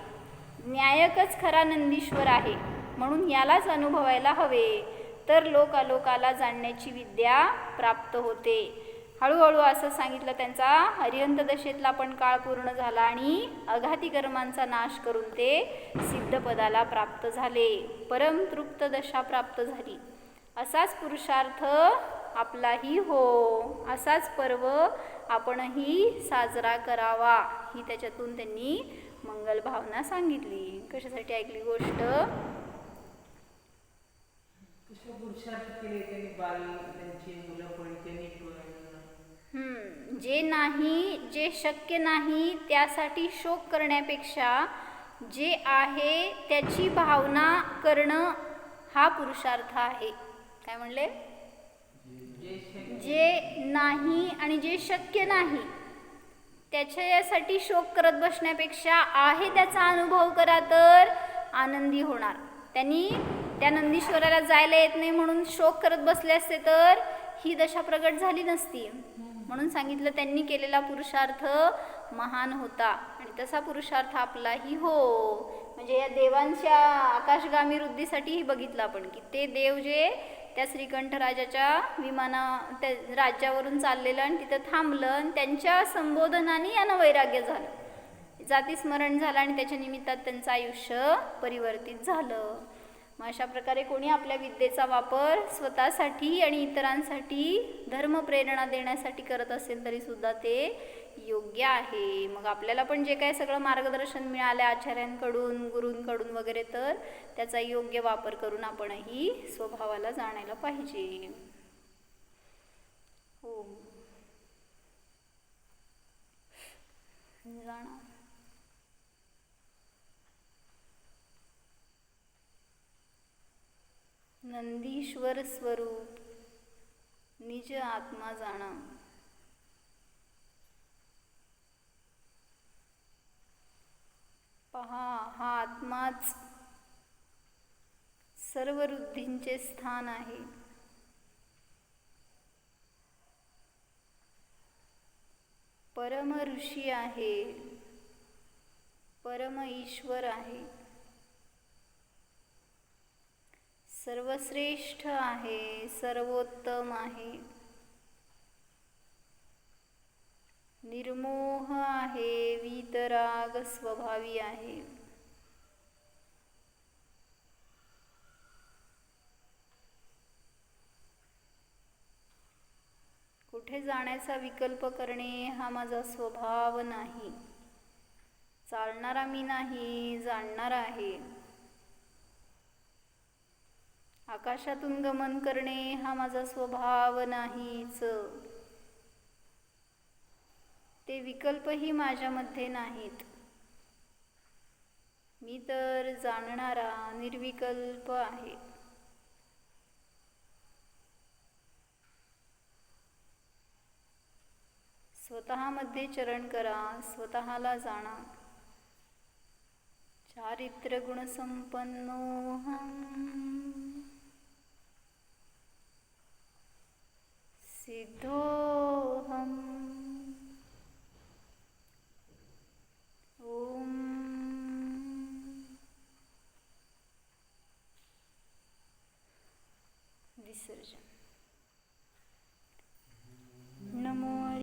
न्यायकच खरा नंदीश्वर आहे. म्हणून यालाच अनुभवायला हवे, तर लोकालोकाला जाणण्याची विद्या प्राप्त होते. हळूहळू असं सांगितलं. त्यांचा अरिहंत दशेतला पण काळ पूर्ण झाला आणि अघाती कर्मांचा नाश करून ते सिद्धपदाला प्राप्त झाले. परमतृप्त दशा प्राप्त झाली. असाच पुरुषार्थ आपलाही हो. असाच पर्व आपणही साजरा करावा. ही त्याच्यातून त्यांनी मंगल भावना सांगितली. कशासाठी ऐकली गोष्ट? जे नाही, जे शक्य नाही त्यासाठी शोक करण्यापेक्षा जे आहे त्याची भावना करणं हा पुरुषार्थ आहे. काय म्हणले? जे नाही आणि जे शक्य नाही त्याच्यासाठी शोक करत बसण्यापेक्षा आहे त्याचा अनुभव करा तर आनंदी होणार. त्यांनी त्या नंदीश्वराला जायला येत नाही म्हणून शोक करत बसले असते तर ही दशा प्रगट झाली नसती. म्हणून सांगितलं त्यांनी केलेला पुरुषार्थ महान होता आणि तसा पुरुषार्थ आपलाही हो. म्हणजे या देवांच्या आकाशगामी वृद्धीसाठीही बघितलं आपण की ते देव जे त्या श्रीकंठ राजाच्या त्या राज्यावरून चाललेलं आणि तिथं थांबलं आणि त्यांच्या संबोधनाने यानं वैराग्य झालं, जातीस्मरण झालं आणि त्याच्या निमित्तात त्यांचं आयुष्य परिवर्तित झालं. मग अशा प्रकारे कोणी आपल्या विद्येचा वापर स्वतःसाठी आणि इतरांसाठी धर्मप्रेरणा देण्यासाठी करत असेल तरी सुद्धा ते योग्य आहे. मग आपल्याला पण जे काय सगळं मार्गदर्शन मिळालं आचार्यांकडून, गुरूंकडून वगैरे, तर त्याचा योग्य वापर करून आपणही स्वभावाला जाणायला पाहिजे. हो, जाणा. नंदीश्वर स्वरूप निज आत्मा जाणा. पहा, हा आत्माच सर्व वृद्धींचे स्थान आहे. परम ऋषी आहे, परम ईश्वर आहे, सर्वश्रेष्ठ आहे, सर्वोत्तम आहे, निर्मोह आहे, वीतराग स्वभावी आहे. कुठे जाण्याचा विकल्प करणे हा माझा स्वभाव नाही. चालणारा मी नाही, जाणणारा आहे. आकाशातून गमन करणे हा माझा स्वभाव नाहीच. ते विकल्पही माझ्यामध्ये नाहीत. मी तर जाणणारा निर्विकल्प आहे. स्वतःमध्ये चरण करा, स्वतःला जाणा. चारित्र गुण संपन्नोहम सिद्धोहम. ओम विसर्जन.